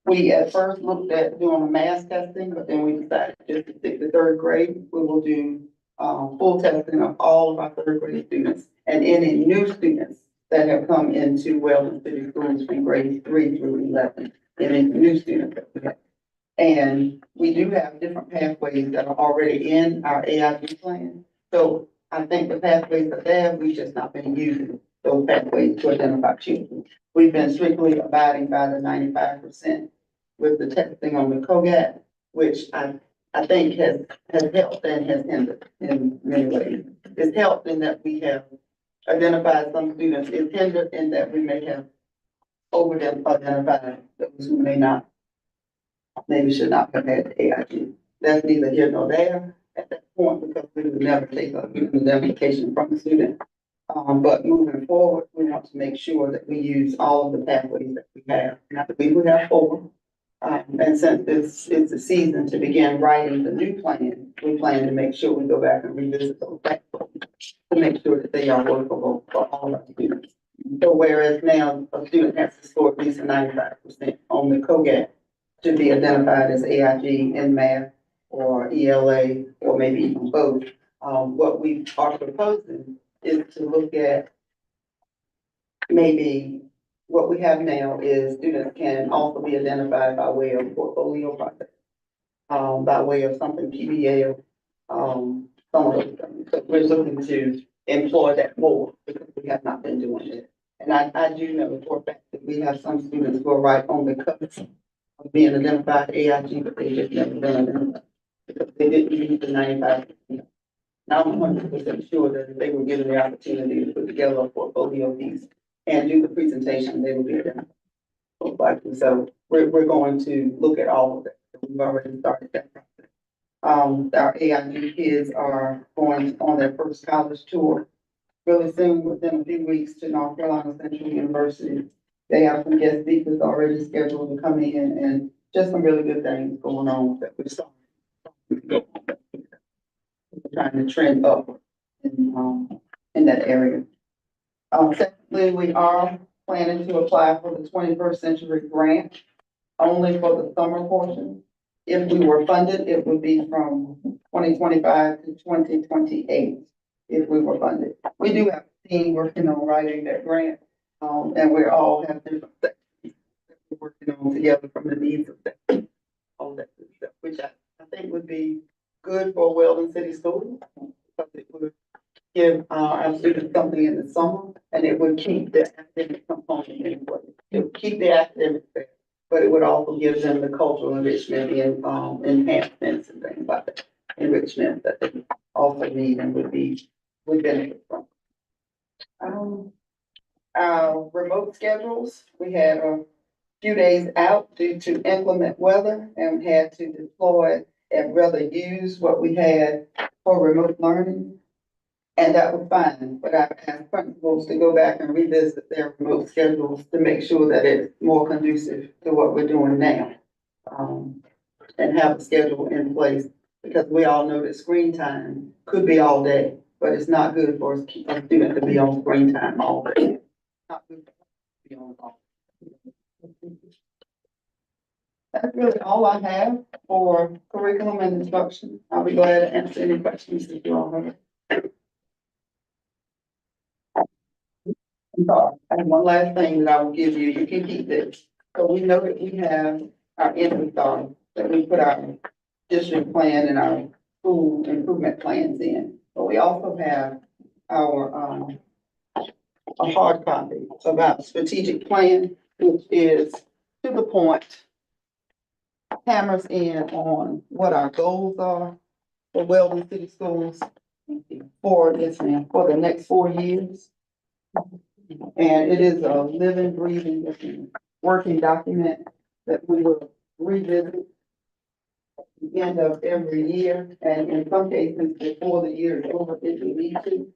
I: We at first looked at doing a mass testing, but then we decided just to stick to third grade. We will do full testing of all of our third grade students and any new students that have come into Weldon City Schools from grades 3 through 11, any new students that we have. And we do have different pathways that are already in our AIG plan. So I think the pathways are there, we've just not been using those pathways to identify children. We've been strictly abiding by the 95% with the testing on the COGAT, which I think has helped and has hindered in many ways. It's helped in that we have identified some students. It's hindered in that we may have over them identified those who may not maybe should not have had the AIG. That's neither here nor there at that point, because we would never take a indemnification from the student. But moving forward, we want to make sure that we use all of the pathways that we have. And I believe we have 4. And since it's the season to begin writing the new plan, we plan to make sure we go back and revisit those pathways to make sure that they are workable for all our students. So whereas now a student has to score at least a 95% on the COGAT to be identified as AIG in math or ELA, or maybe even both, what we are proposing is to look at maybe what we have now is students can also be identified by way of portfolio project, by way of something PBL, some of those things. So we're looking to employ that more because we have not been doing it. And I do know for a fact that we have some students who are right on the cusp of being identified AIG, but they just never been identified because they didn't meet the 95%. Now I'm 100% sure that if they were given the opportunity to put together a portfolio piece and do the presentation, they would be identified. So we're going to look at all of that. We've already started that process. Our AIG kids are going on their first college tour really soon, within a few weeks, to North Carolina Central University. They have some guest speakers already scheduled to come in, and just some really good things going on that we're starting. Trying to trend up in that area. Secondly, we are planning to apply for the 21st Century Grant only for the summer portion. If we were funded, it would be from 2025 to 2028 if we were funded. We do have a team working on writing that grant, and we all have different sections that we're working on together from the needs of that, all that good stuff, which I think would be good for Weldon City Schools, because it would give our students something in the summer, and it would keep the academic component in place. It would keep the academics there, but it would also give them the cultural enrichment and enhancements and things like that, enrichment that they also need and would benefit from. Our remote schedules, we had a few days out due to inclement weather and had to deploy and rather use what we had for remote learning. And that was fine, but I've asked principals to go back and revisit their remote schedules to make sure that it's more conducive to what we're doing now. And have a schedule in place, because we all know that screen time could be all day, but it's not good for a student to be on screen time all day. Not good for to be on all day. That's really all I have for curriculum and instruction. I'll be glad to answer any questions that you all have. I'm sorry, and one last thing that I will give you, you can keep this. So we know that we have our inventory that we put our district plan and our school improvement plans in. But we also have our, a hard copy of our strategic plan, which is to the point, hammers in on what our goals are for Weldon City Schools for the next 4 years. And it is a living, breathing, working document that we will revisit at the end of every year, and in some cases before the year is over, if we need to.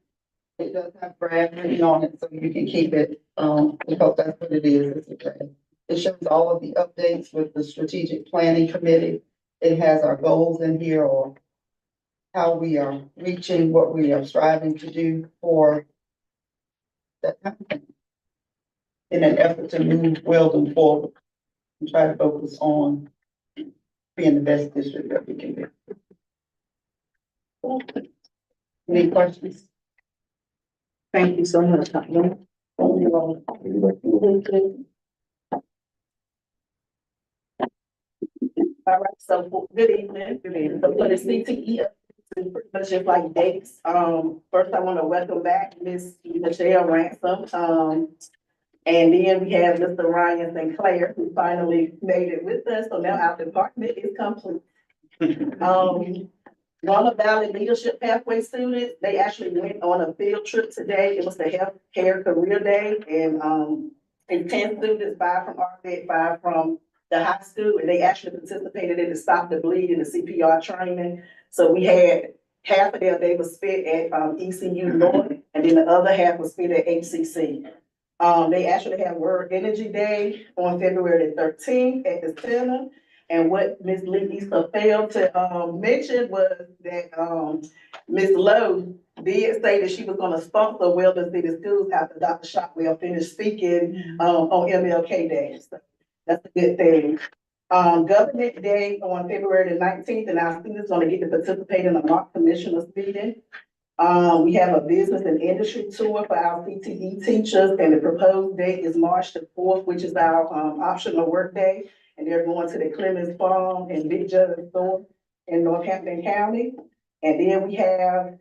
I: It does have draft written on it, so you can keep it, because that's what it is, it's a draft. It shows all of the updates with the strategic planning committee. It has our goals in here, or how we are reaching what we are striving to do for that kind of thing, in an effort to move Weldon forward and try to focus on being the best district that we can be. Any questions?
A: Thank you so much, Dr. All right, so good evening. So for the CTE, it's pretty much just like dates. First I want to welcome back Miss Michelle Ransom. And then we have Mr. Ryan Sinclair, who finally made it with us. So now our department is complete. Walnut Valley Leadership Pathway students, they actually went on a field trip today. It was the Healthcare Career Day, and 10 students, 5 from RVET, 5 from the high school, and they actually participated in the Stop the Bleed and the CPR training. So we had half of their day was spent at, ECU North, and then the other half was spent at HCC. They actually have World Energy Day on February the 13th at the center. And what Ms. Lee Easter failed to, mention was that, Ms. Lowe did say that she was gonna sponsor Weldon City Schools after Dr. Shotwell finished speaking, on MLK Day. So that's a good thing. Government Day on February the 19th, and our students gonna get to participate in a mock commissioners meeting. We have a business and industry tour for our CTE teachers, and the proposed date is March the 4th, which is our, optional work day. And they're going to the Clemens Farm and Big Judge Store in Northampton County. And then we have,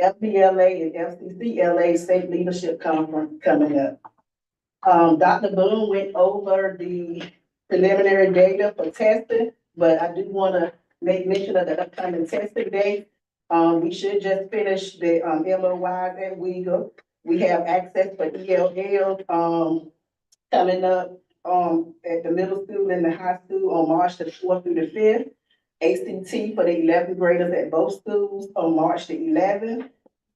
A: FBLA and FCCLA State Leadership Conference coming up. Dr. Boone went over the preliminary data for testing, but I do want to make mention of the upcoming testing date. We should just finish the, MOYs at Weagle. We have access for ELL, coming up, at the middle school and the high school on March the 4th through the 5th. ACT for the 11th graders at both schools on March the 11th.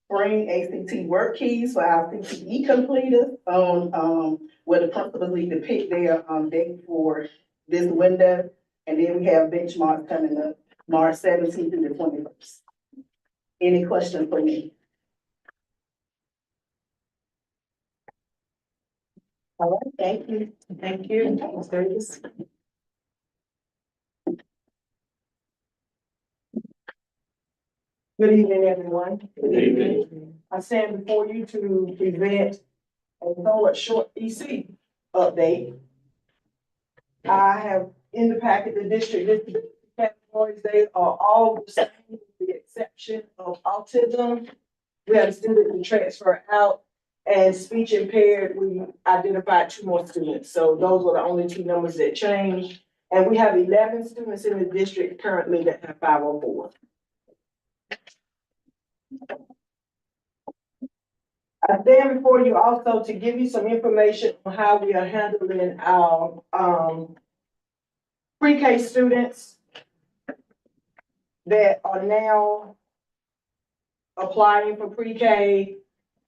A: Spring ACT work keys for our CTE completers on, where the principals need to pick their, date for this window. And then we have benchmarks coming up March 17th through the 21st. Any questions for me? All right, thank you. Thank you, Ms. Davis.
E: Good evening, everyone.
C: Good evening.
E: I stand before you to present a short EC update. I have in the packet the district disability categories. They are all the same with the exception of autism. We had a student to transfer out, and speech impaired, we identified 2 more students. So those were the only 2 numbers that changed. And we have 11 students in the district currently that have 504. I stand before you also to give you some information on how we are handling our pre-K students that are now applying for pre-K,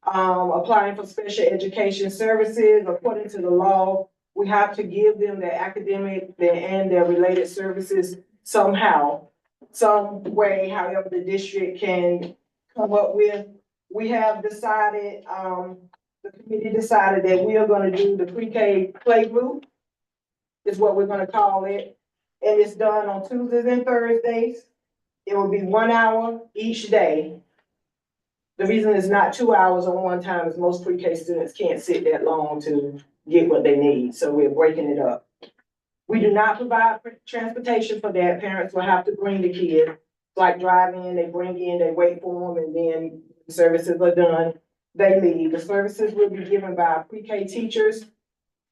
E: applying for special education services. According to the law, we have to give them their academic and their related services somehow, some way, however the district can come up with. We have decided, the committee decided that we are gonna do the pre-K play group, is what we're gonna call it. And it's done on Tuesdays and Thursdays. It will be 1 hour each day. The reason it's not 2 hours on one time is most pre-K students can't sit that long to get what they need, so we're breaking it up. We do not provide transportation for that. Parents will have to bring the kids, like drive in, they bring in, they wait for them, and then services are done, they leave. The services will be given by pre-K teachers.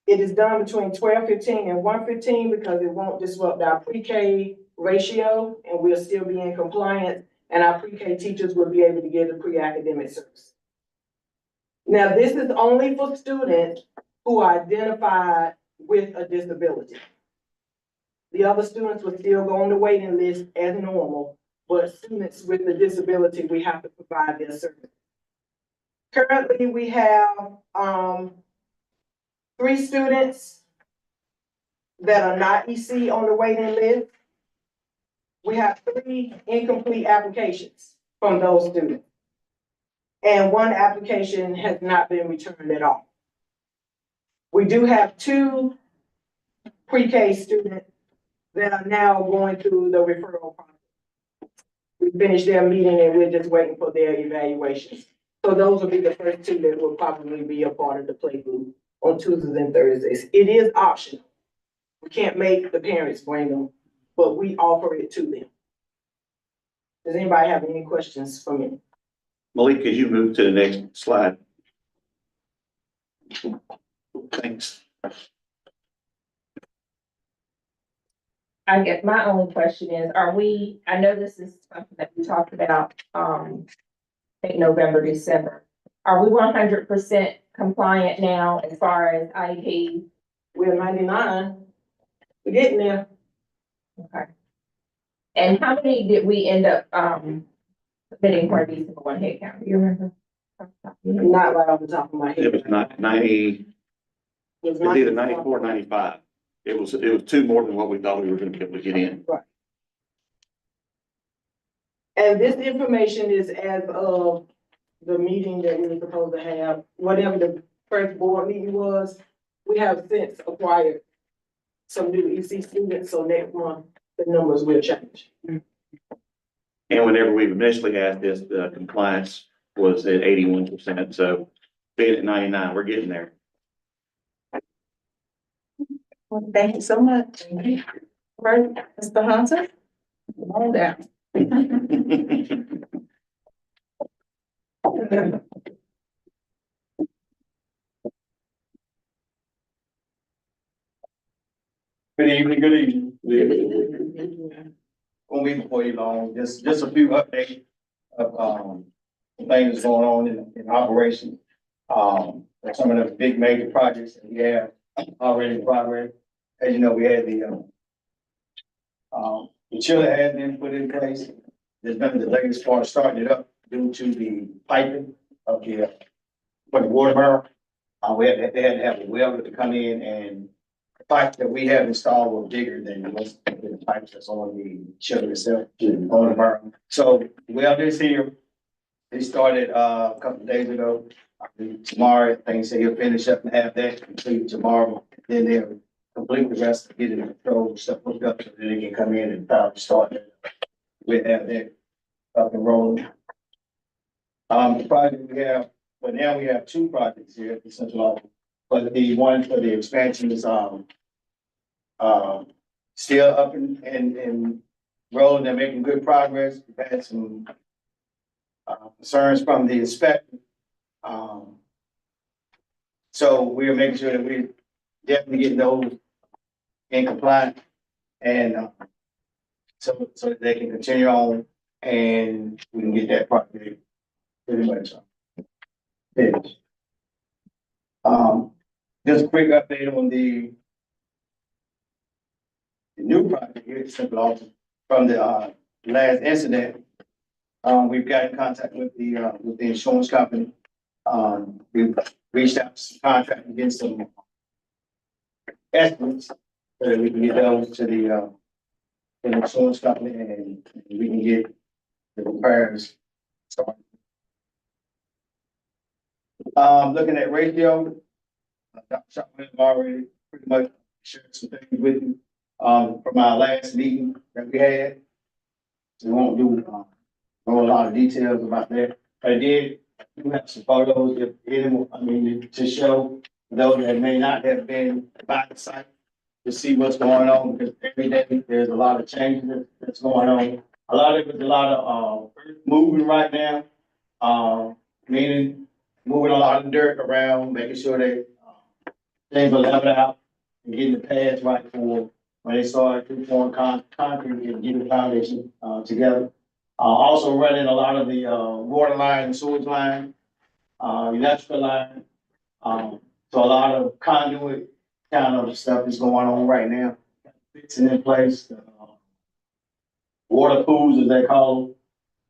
E: It is done between 12:15 and 1:15 because it won't disrupt our pre-K ratio, and we'll still be in compliance, and our pre-K teachers will be able to give the pre-academic service. Now, this is only for students who are identified with a disability. The other students will still go on the waiting list as normal, but students with a disability, we have to provide their service. Currently, we have 3 students that are not EC on the waiting list. We have 3 incomplete applications from those students. And 1 application has not been returned at all. We do have 2 pre-K students that are now going through the referral process. We finished their meeting and we're just waiting for their evaluations. So those will be the first 2 that will probably be a part of the play group on Tuesdays and Thursdays. It is optional. We can't make the parents bring them, but we offer it to them. Does anybody have any questions for me?
C: Malik, could you move to the next slide? Thanks.
B: I guess my only question is, I know this is something that we talked about, I think November, December. Are we 100% compliant now as far as IEP?
E: We're 99. We're getting there.
B: Okay. And how many did we end up, bidding for these for one head count? Do you remember?
E: Not right off the top of my head.
C: It was not 90,
E: It's
C: it's either 94 or 95. It was two more than what we thought we were gonna be able to get in.
E: And this information is as of the meeting that we were supposed to have, whatever the first board meeting was. We have since acquired some new EC students, so next month, the numbers will change.
C: And whenever we initially had this, the compliance was at 81%, so being at 99, we're getting there.
A: Well, thank you so much. Right, Mr. Hunter? Come on down.
J: Good evening, good evening. Won't be before you long, just a few updates of, things going on in operation. Some of the big major projects that we have already in progress. As you know, we had the chiller has been put in place. There's been the latest part starting it up due to the piping of for the water barrel. They had to have a welder to come in, and the pipe that we have installed were bigger than most of the pipes that's on the chiller itself, on the barrel. So the welder is here. They started a couple of days ago. Tomorrow, things say he'll finish up and have that complete tomorrow. Then they'll complete the rest, get it in control, stuff hooked up, so that they can come in and start it. We'll have that up and rolling. The project we have, but now we have two projects here at the central office. But the one for the expansion is still up and rolling. They're making good progress. We've had some concerns from the inspector. So we are making sure that we definitely get those in compliance, and so that they can continue on and we can get that project pretty much finished. Just a quick update on the new project here at Central Office from the last incident. We've got in contact with the insurance company. We've reached out to some contract and get some estimates so that we can get those to the insurance company, and we can get the repairs started. Looking at radio, Dr. Chapman already pretty much shared some things with you from our last meeting that we had. So we won't go a lot of details about that. I did have some photos, if anyone, to show those that may not have been by the site to see what's going on, because every day there's a lot of changes that's going on. A lot of earth moving right now, meaning moving a lot of dirt around, making sure that things are leveled out and getting the pads right for when they start pouring concrete and getting the foundation together. Also running a lot of the water line and sewage line, electrical line. So a lot of conduit kind of stuff is going on right now. Fixing in place. Water pools, as they call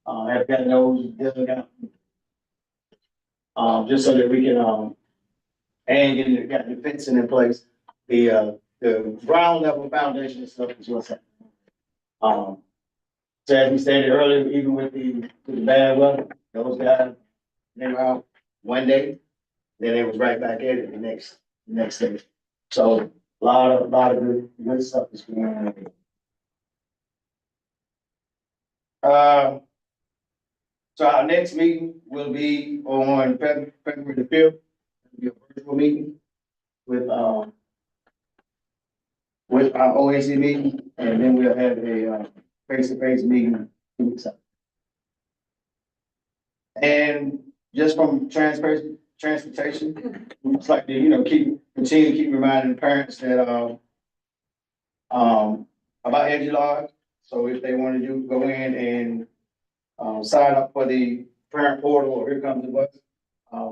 J: them, have got those dug out. Just so that we can and got the fencing in place. The ground level foundation stuff is what's happening. So as we stated earlier, even with the bad weather, those guys, they were out one day, then they was right back at it the next day. So a lot of good stuff is going on. So our next meeting will be on February the 5th. It'll be a virtual meeting with our OAC meeting, and then we'll have a face-to-face meeting 2 weeks out. And just from transportation, we just like to, continue to keep reminding the parents that about EduLodge. So if they want to go in and sign up for the parent portal, or Here Comes the Bus,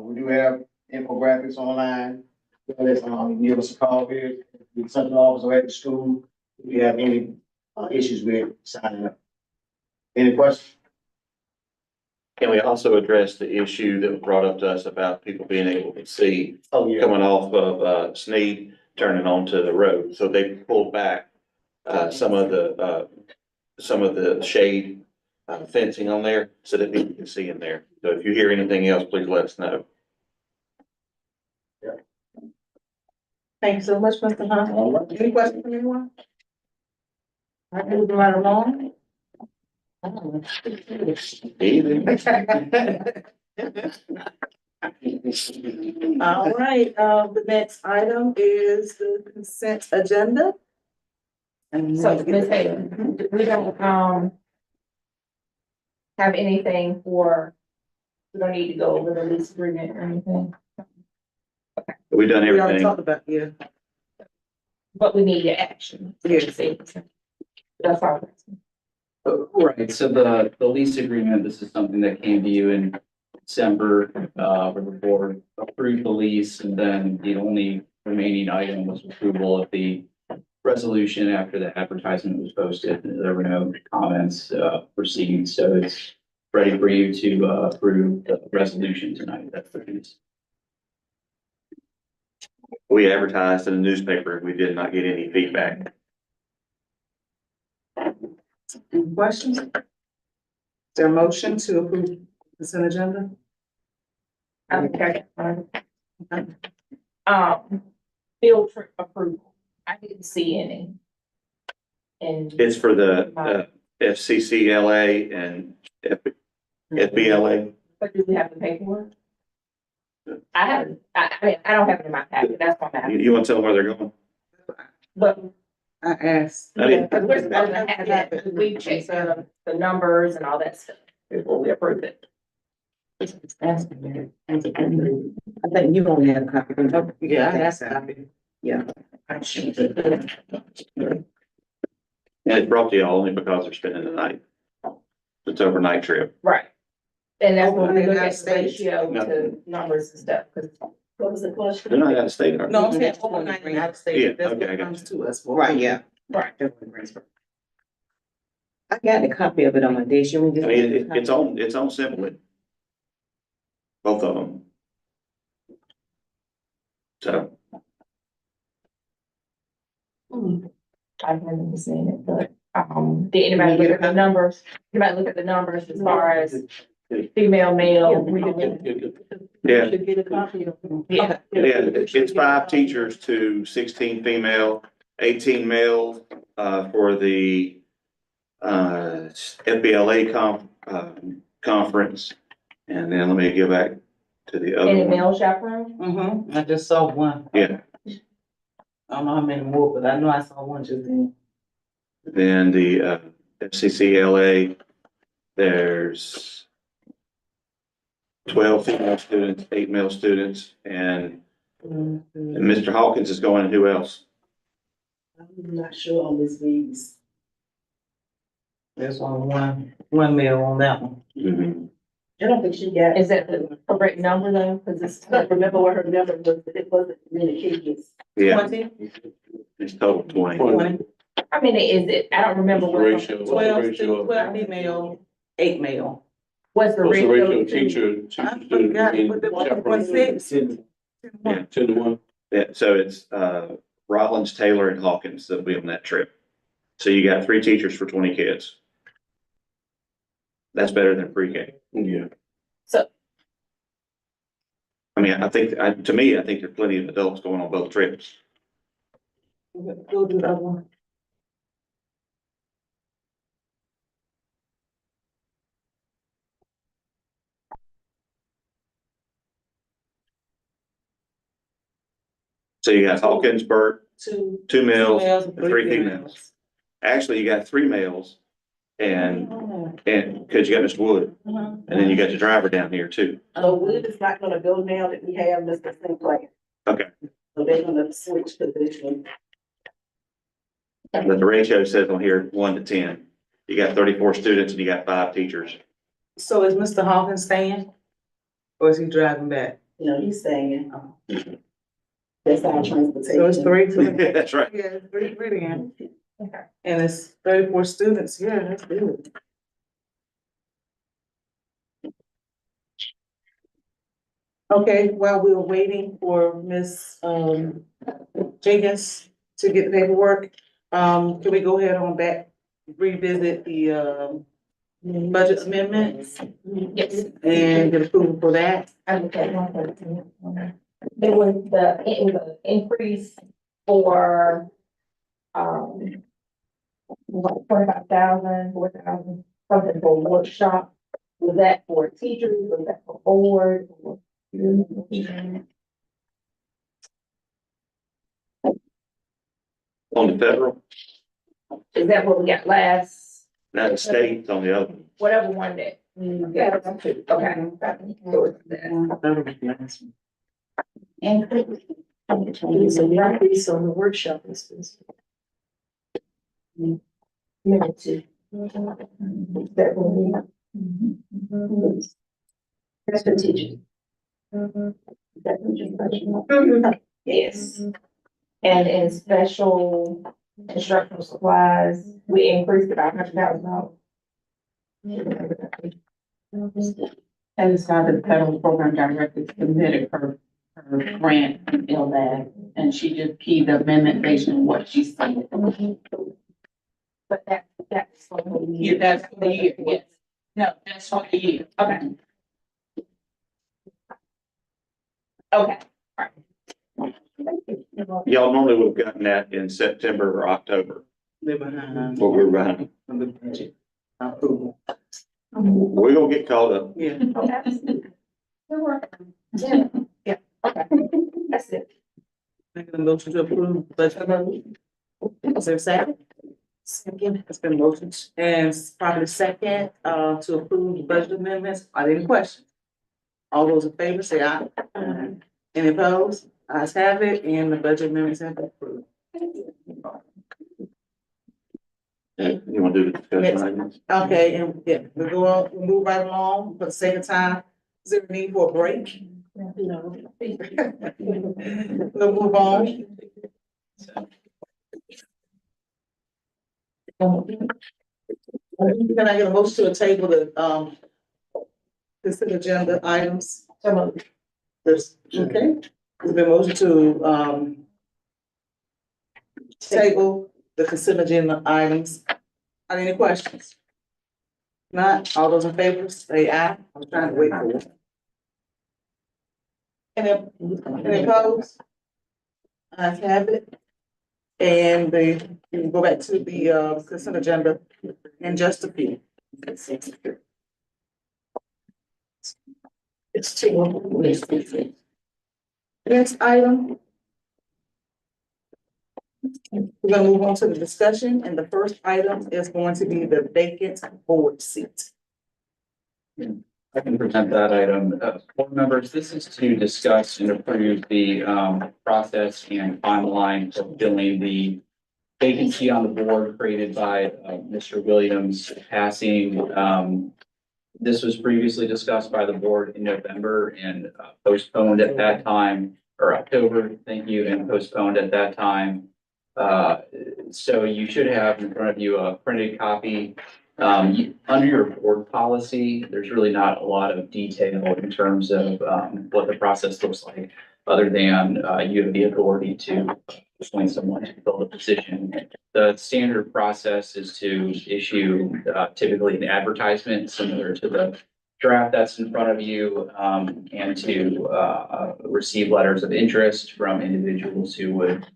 J: we do have infographics online. Give us a call here, the central office or at the school. we have any, issues with signing up. Any questions?
C: Can we also address the issue that was brought up to us about people being able to see
J: Oh, yeah.
C: coming off of, Sneed, turning onto the road? So they pulled back, some of the shade fencing on there so that people can see in there. So if you hear anything else, please let us know.
A: Thank you so much, Mr. Hunt. Any questions from anyone? All right, moving right along. All right, the next item is the consent agenda.
B: So, Ms. Hayden, we don't, have anything for, we don't need to go over the lease agreement or anything,
C: We've done
A: We already
C: everything.
A: talked about, yeah.
B: but we need your action.
A: Yes.
B: That's all.
H: Right, so the lease agreement, this is something that came to you in December, where the board approved the lease, and then the only remaining item was approval of the resolution after the advertisement was posted. There were no comments, received, so it's ready for you to, approve the resolution tonight. That's the piece.
C: We advertised in the newspaper. We did not get any feedback.
A: Any questions? Is there a motion to approve the consent agenda?
B: Okay. Field trip approval, I didn't see any. And
C: It's for the, FCCLA and FBLA.
B: but do we have the paperwork? I haven't, I mean, I don't have it in my packet, that's why I'm
C: You,
B: asking,
C: you want to tell them where they're going?
B: but.
A: I asked.
C: I mean-
B: Because we're supposed to have that, we check the numbers and all that stuff before we approve it.
G: I think you only have a copy.
A: Yeah, I asked copy.
G: Yeah.
C: And it's brought to you only because they're spending the night. It's overnight trip.
B: Right. And that's when we look
A: Overnight
B: at the ratio
C: No.
B: to numbers and stuff, because what was the question?
C: They're not out of state, are they?
A: No, I'm saying overnight in United States.
C: Yeah,
A: That's
C: okay, I
A: what
C: got
A: comes
C: you.
A: to us. for.
G: Right, yeah.
B: Right.
G: I got a copy of it on my dish. You want me
C: I
G: to
C: mean,
G: just-
C: it's on Simply. Both of them. So,
B: I've never seen it, but, did anybody look at the numbers? Anybody look at the numbers as far as female, male?
C: yeah,
A: Should get a copy of them.
B: Yeah.
C: it's 5 teachers to 16 female, 18 male, for the, FBLA conference. And then let me go back to the other
B: Any
C: one.
B: male chaperone?
A: Mm-hmm, I just saw one.
C: Yeah,
A: I don't know how many more, but I know I saw one just then.
C: then the, FCCLA, there's 12 female students, 8 male students, and Mr. Hawkins is going, and who else?
A: I'm not sure on this these. There's only one male on that one.
C: Mhm.
A: I don't think she got.
B: Is that the correct number though? Because it's,
A: I don't remember what her number was, but it wasn't many kids.
C: Yeah,
A: 20?
C: it's total 20.
A: 20.
B: how many is it? I don't remember what.
K: Ratio.
A: 12 female, 8 male.
B: What's the
K: What's the
B: ratio?
K: ratio
B: to-
K: teacher?
A: I forgot, but the one six.
C: Yeah.
K: 10 to 1.
C: Yeah, so it's, Rollins, Taylor, and Hawkins that'll be on that trip. So you got 3 teachers for 20 kids. That's better than pre-K.
K: Yeah.
C: I mean, I think, to me, I think there's plenty of adults going on both trips.
A: Go do the other one.
C: So you got Hawkins, Burt,
A: 2
C: 2 males,
A: males
C: and 3 females. Actually, you got 3 males and, cause you got Mr. Wood, and then you got the driver down here too.
A: So Wood is not gonna go now that we have Mr. Sinclair.
C: Okay.
A: So they're gonna switch positions.
C: But the ratio says on here 1 to 10. You got 34 students and you got 5 teachers.
A: So is Mr. Hawkins staying? Or is he driving back? No, he's staying. That's our transportation. So it's 3 to.
C: That's right.
A: Yeah, it's 3 then.
B: Okay.
A: And it's 34 students, yeah, that's good. Okay, while we were waiting for Ms. Jenkins to get the paperwork, can we go ahead on back, revisit the, budget amendments
B: Yes.
A: and get approval for that?
B: Okay. It was the increase for, what, 45,000, 4,000, something for workshop. Was that for teachers? Was that for board?
C: On the federal,
B: Is that what we got last,
C: not the state, on the other.
B: whatever one that you got? Okay. So it's that.
F: Increase on the workshop is.
B: Minute two. That one, yeah.
F: That's for teachers.
B: Yes. And in special instructional supplies, we increased about $100,000.
I: And it's not the federal program director submitted her grant in LDAG, and she just keyed the amendment based on what she said.
B: But that's for the
I: Yeah,
B: year.
I: that's for the year, yes. No, that's for the year.
B: Okay. Okay.
C: Y'all normally would have gotten that in September or October,
A: They're behind
C: but we're behind.
A: on the budget approval.
C: We're gonna get caught up.
A: Yeah.
B: Yeah, okay, that's it.
A: Making a motion to approve the budget amendment. Is there a second? Second, it's been motioned and probably second, to approve the budget amendments. Are there any questions? All those in favor say aye. Any opposed? Ayes have it, and the budget amendments have been approved.
C: You wanna do the discussion
A: Next.
C: items?
A: Okay, and yeah, we go on, we move right along for the sake of time. Is there a need for a break?
F: No.
A: We'll move on. Can I get a motion to a table the, consider agenda items? There's, okay, there's been a motion to, table the consent agenda items. Are there any questions? Not, all those in favor, say aye. I'm trying to wait for it. Any opposed? Ayes have it. And we can go back to the, consent agenda in just a few. It's two. Next item. We're gonna move on to the discussion, and the first item is going to be the vacant board seat.
H: I can present that item. Board members, this is to discuss and approve the process and timeline for filling the vacancy on the board created by Mr. Williams passing. This was previously discussed by the board in November and postponed at that time, or October, thank you, and postponed at that time. So you should have in front of you a printed copy. Under your board policy, there's really not a lot of detail in terms of what the process looks like, other than you have the authority to appoint someone to fill the position. The standard process is to issue typically an advertisement similar to the draft that's in front of you, and to receive letters of interest from individuals who would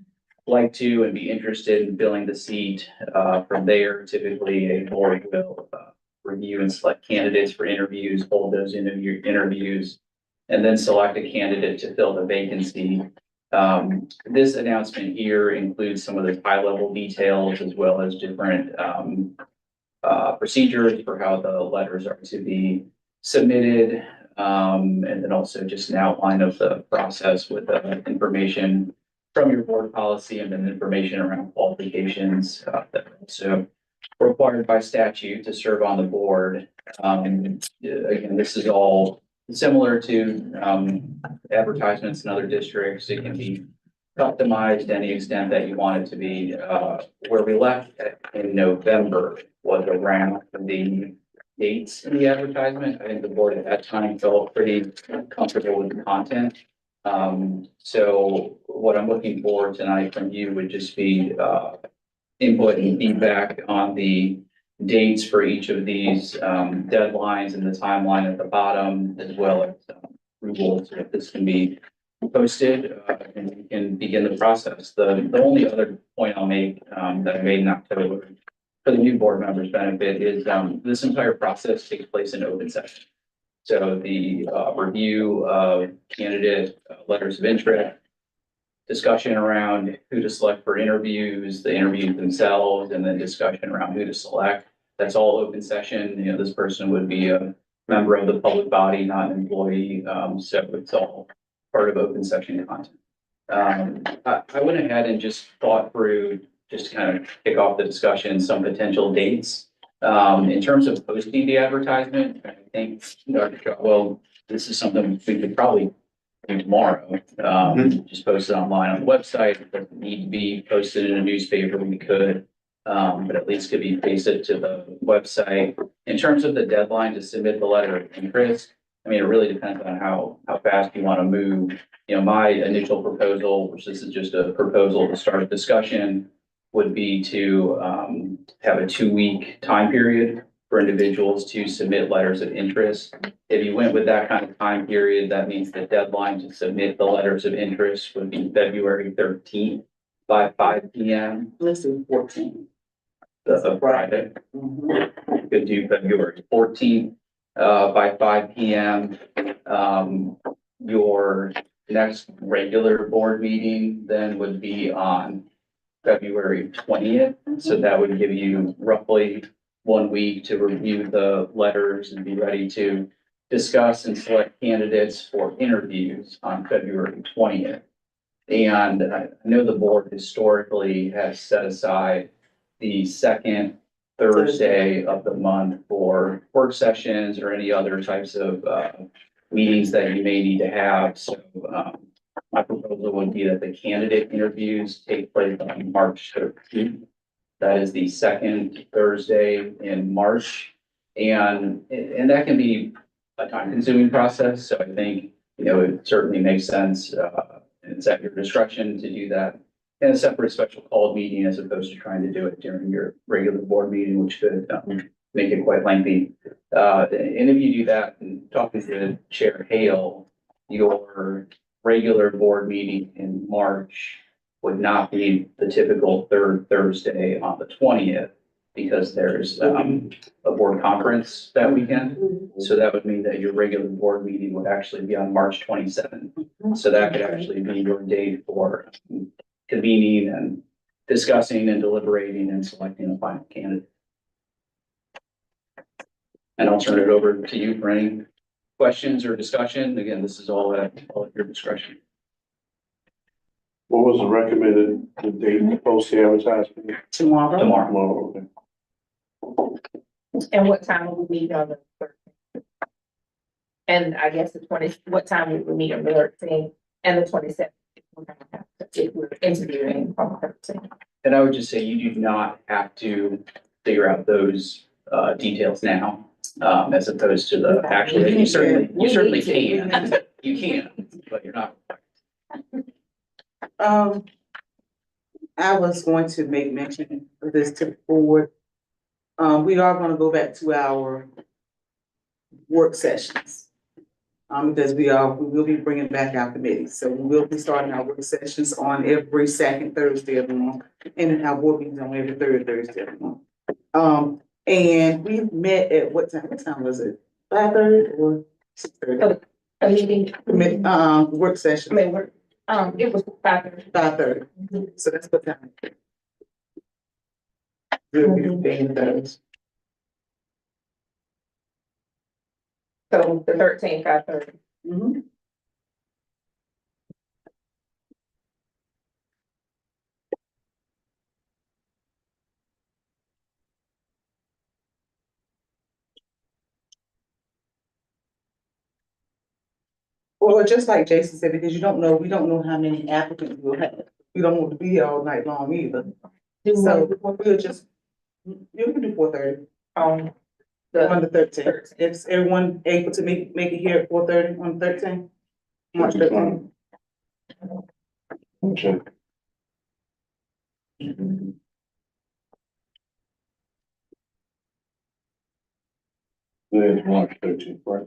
H: like to and be interested in filling the seat. From there, typically a board will review and select candidates for interviews, hold those interviews, and then select a candidate to fill the vacancy. This announcement here includes some of the high-level details as well as different procedures for how the letters are to be submitted. And then also just an outline of the process with the information from your board policy and then information around qualifications that are also required by statute to serve on the board. Again, this is all similar to advertisements in other districts. It can be customized to any extent that you want it to be. Where we left in November was around the dates in the advertisement. I think the board at that time felt pretty comfortable with the content. So what I'm looking for tonight from you would just be, input and feedback on the dates for each of these, deadlines and the timeline at the bottom, as well as approval, so if this can be posted, and we can begin the process. The only other point I'll make, that I made in October for the new board members' benefit is, this entire process takes place in open session. So the, review of candidate letters of interest, discussion around who to select for interviews, the interviews themselves, and then discussion around who to select. That's all open session. You know, this person would be a member of the public body, not an employee. So it's all part of open session content. I went ahead and just thought through, just to kind of kick off the discussion, some potential dates. In terms of posting the advertisement, I think, Dr. Shotwell, this is something we could probably do tomorrow. Just post it online on the website. It doesn't need to be posted in a newspaper. We could, but at least could be pasted to the website. In terms of the deadline to submit the letter of interest, I mean, it really depends on how fast you want to move. You know, my initial proposal, which this is just a proposal to start a discussion, would be to have a 2-week time period for individuals to submit letters of interest. If you went with that kind of time period, that means the deadline to submit the letters of interest would be February 13th by 5 p.m.
A: Let's do 14.
H: That's a Friday. Could do February 14th by 5 p.m. Your next regular board meeting then would be on February 20th. So that would give you roughly 1 week to review the letters and be ready to discuss and select candidates for interviews on February 20th. And I know the board historically has set aside the second Thursday of the month for work sessions or any other types of meetings that you may need to have. So my proposal would be that the candidate interviews take place on March 13th. That is the second Thursday in March. And that can be a time-consuming process. So I think, you know, it certainly makes sense, and it's at your discretion to do that in a separate special called meeting as opposed to trying to do it during your regular board meeting, which could make it quite lengthy. And if you do that, and talking to Chair Hale, your regular board meeting in March would not be the typical third Thursday on the 20th because there's a board conference that weekend. So that would mean that your regular board meeting would actually be on March 27th. So that could actually be your date for convening and discussing and deliberating and selecting a final candidate. And I'll turn it over to you for any questions or discussion. Again, this is all at your discretion.
K: What was the recommended date to post the advertisement?
A: Tomorrow.
H: Tomorrow.
K: Tomorrow, okay.
B: And what time will we meet on the 13th? And I guess the 20, what time will we meet on the 13th and the 27th? If we're interviewing on the 13th.
H: And I would just say you do not have to figure out those details now, as opposed to the actually, you certainly can. You can, but you're not.
A: I was going to make mention of this to the board. We are gonna go back to our work sessions. Because we will be bringing back our committees. So we will be starting our work sessions on every second Thursday of the month. And then our board meetings on every third Thursday of the month. And we met at what time? What time was it? 5:30 or 6:30?
B: A meeting.
A: Work session.
B: I mean, it was 5:30.
A: 5:30. So that's what time. We'll be being those.
B: So the 13th, 5:30.
A: Mm-hmm. Or just like Jason said, because we don't know how many applicants we'll have. We don't want to be here all night long either. So we'll just, you can do 4:30
B: On
A: on
B: the,
A: the 13th. Is everyone able to make it here at 4:30 on the 13th? March 13th.
K: Okay. Then March 13th, right?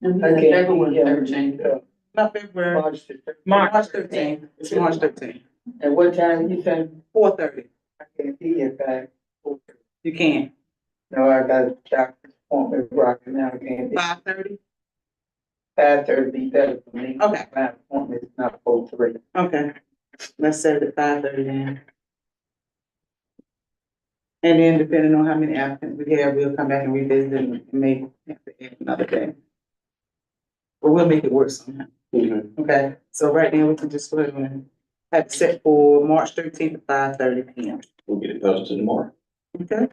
I: February 13th.
A: Not February,
B: March
A: March 13th. It's March 13th,
I: And what time you said?
A: 4:30.
I: I can't be here back.
A: You can.
I: No, I got a doctor's appointment rocking now, I can't be.
A: 5:30?
I: 5:30 be better for me.
A: Okay.
I: My appointment is not 4:03.
A: Okay, let's set it at 5:30 then. And then depending on how many applicants we have, we'll come back and revisit it and maybe have to add another day. But we'll make it work somehow.
K: Okay.
A: Okay, so right now we can just go ahead and have it set for March 13th at 5:30 p.m.
C: We'll get it posted tomorrow.
A: Okay?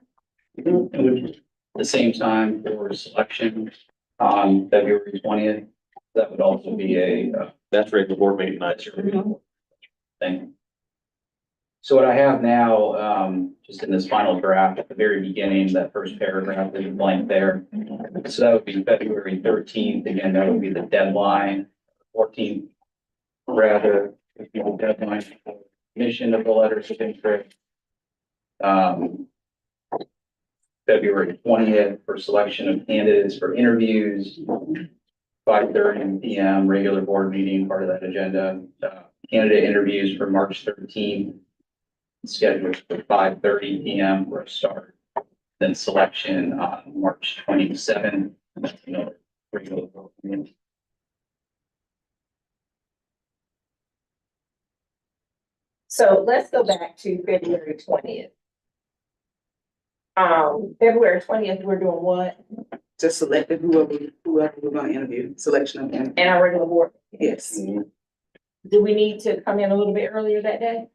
H: And we- the same time for selection on February 20th. That would also be
C: That's regular board meeting nights.
H: thing. So what I have now, just in this final draft at the very beginning, that first paragraph is blank there. So that would be February 13th. Again, that would be the deadline, 14th. Rather, would be the deadline for submission of the letters of interest. February 20th for selection of candidates for interviews. 5:30 PM, regular board meeting, part of that agenda. Candidate interviews for March 13th. Scheduled for 5:30 PM for a start. Then selection on March 27th. Regular board meeting.
B: so let's go back to February 20th. February 20th, we're doing what?
A: Just selected whoever we're gonna interview, selection of them.
B: And our regular board,
A: Yes.
B: do we need to come in a little bit earlier that day?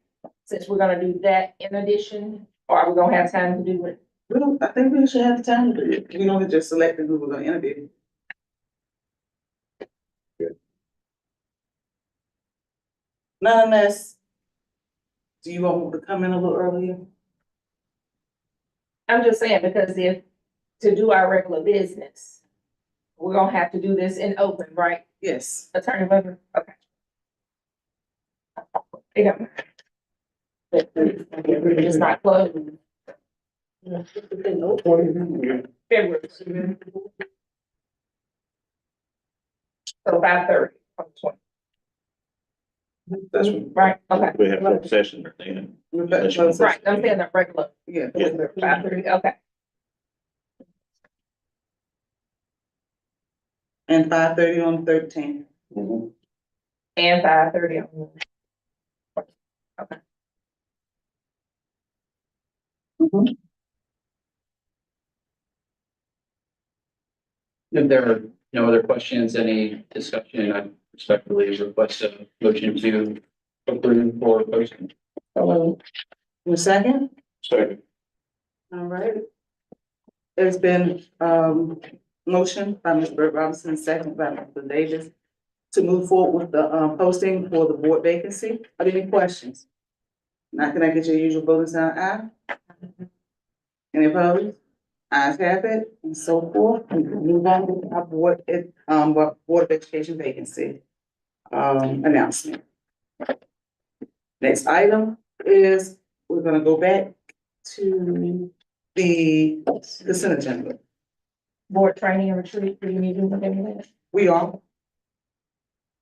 B: Since we're gonna do that in addition, or are we gonna have time to do it?
A: I think we should have the time to do it. We only just selected who we're gonna interview. Not unless, do you want to come in a little earlier?
B: I'm just saying, because if, to do our regular business, we're gonna have to do this in open, right?
A: Yes.
B: Attorney Weber, okay. Yeah. It's not closed. February. So 5:30 on the 20th,
C: That's what
B: right? Okay,
C: we have for session or thing.
B: right, I'm saying the regular,
A: Yeah.
B: 5:30, okay.
A: And 5:30 on the 13th.
B: And 5:30 on the. Okay.
H: If there are no other questions, any discussion, I respectfully request a motion to approve for posting.
A: The second?
K: Second.
A: All right. There's been, motion by Ms. Burt Robinson, second by Mr. Davis, to move forward with the, posting for the board vacancy. Are there any questions? Now, can I get your usual voting sign, aye? Any opposed? Ayes have it, and so forth. We can move on with our board, Board of Education vacancy, announcement. Next item is, we're gonna go back to the consent agenda.
B: Board training and retreat, do you need to look into that?
A: We are.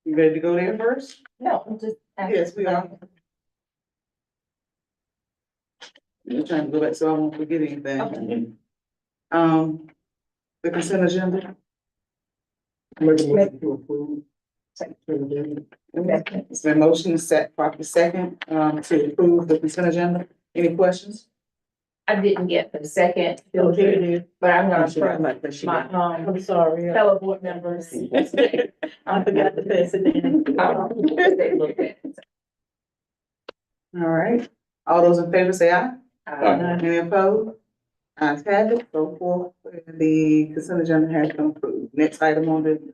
A: You ready to go there first?
B: No, I'm just.
A: Yes, we are. I'm trying to go back so I won't forget anything. The consent agenda. It's been motion to set properly second, to approve the consent agenda. Any questions?
B: I didn't get the second, but I'm gonna trust my,
G: I'm sorry.
B: fellow board members.
G: I forgot to pass it in.
B: They look at it.
A: All right, all those in favor say aye.
B: Uh,
A: Any opposed? Ayes have it, so forth, the consent agenda has been approved. Next item on the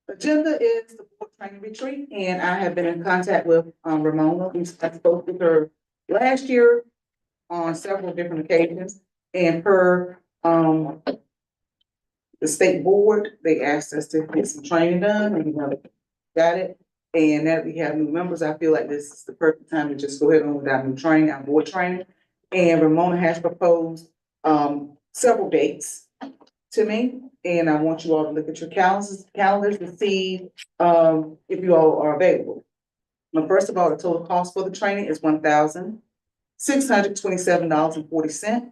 A: agenda is the board training retreat, and I have been in contact with, Ramona. I spoke with her last year on several different occasions, and her, the state board, they asked us to get some training done, and we got it. And now that we have new members, I feel like this is the perfect time to just go ahead on with our new training, our board training. And Ramona has proposed, several dates to me, and I want you all to look at your calendars to see, if you all are available. Now, first of all, the total cost for the training is $1,627.40,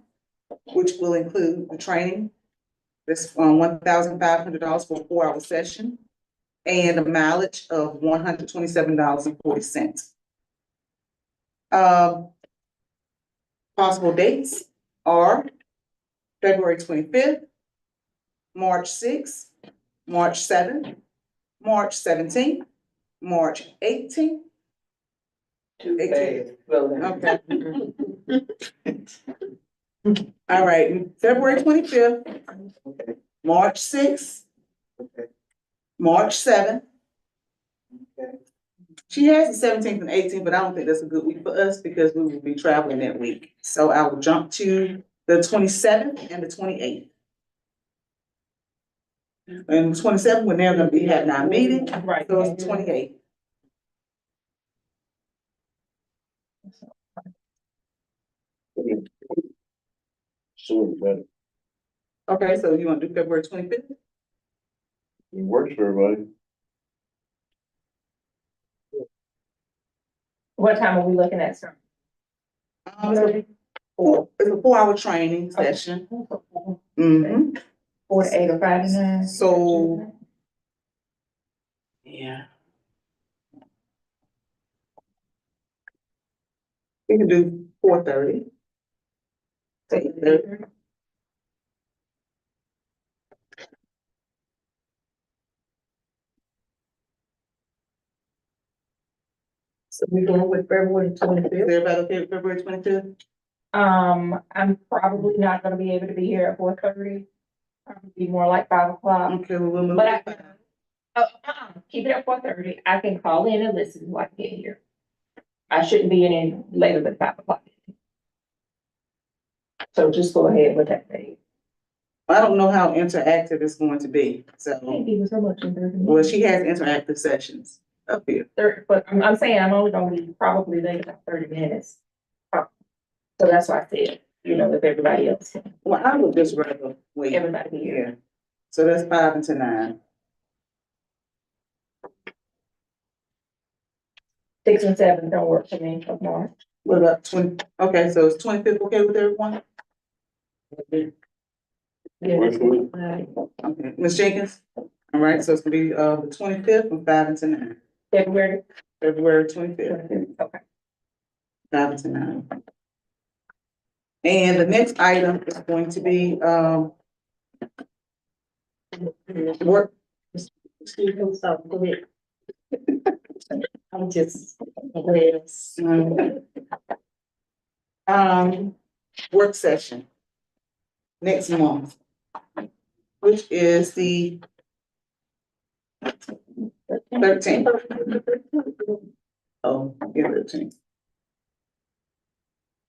A: which will include the training. This, $1,500 for a 4-hour session, and a mileage of $127.40. Possible dates are February 25th, March 6th, March 7th, March 17th, March 18th.
I: Tuesday.
A: Okay. All right, February 25th, March 6th, March 7th. She has the 17th and 18th, but I don't think that's a good week for us because we will be traveling that week. So I will jump to the 27th and the 28th. And the 27th, we're now gonna be having our meeting,
B: Right.
A: so it's 28th.
K: Sooner the better.
A: Okay, so you want to do February 25th?
K: It works for everybody.
B: What time are we looking at, sir?
A: It's a 4-hour training session. Mm-hmm.
B: 4 to 8 or 5 to 9?
A: So, yeah. We can do 4:30. 8:30.
B: So we're going with February 25th?
A: Is everybody okay with February 25th?
B: I'm probably not gonna be able to be here at 4:30. Probably be more like 5 o'clock.
A: Okay, well, we'll move
B: But
A: it.
B: keep it at 4:30. I can call in and listen when I get here. I shouldn't be any later than 5 o'clock. So just go ahead with that date.
A: I don't know how interactive it's going to be,
B: Can't
A: so,
B: give us so much in 30
A: well,
B: minutes.
A: she has interactive sessions up here.
B: But I'm saying I'm only gonna be probably late about 30 minutes. So that's why I said, you know, if everybody else,
A: Well, I would just rather wait.
B: everybody here.
A: Yeah. So that's 5 until 9.
B: 6 and 7 don't work for me of March.
A: What about 20? Okay, so is 25th okay with everyone?
K: Works for me.
A: Okay, Ms. Jenkins? All right, so it's gonna be, the 25th from 5 until 9.
B: February.
A: February 25th,
B: Okay.
A: 5 until 9. And the next item is going to be, work.
B: I'm just.
A: Work session. Next month. Which is the 13th. Oh, yeah, 13th.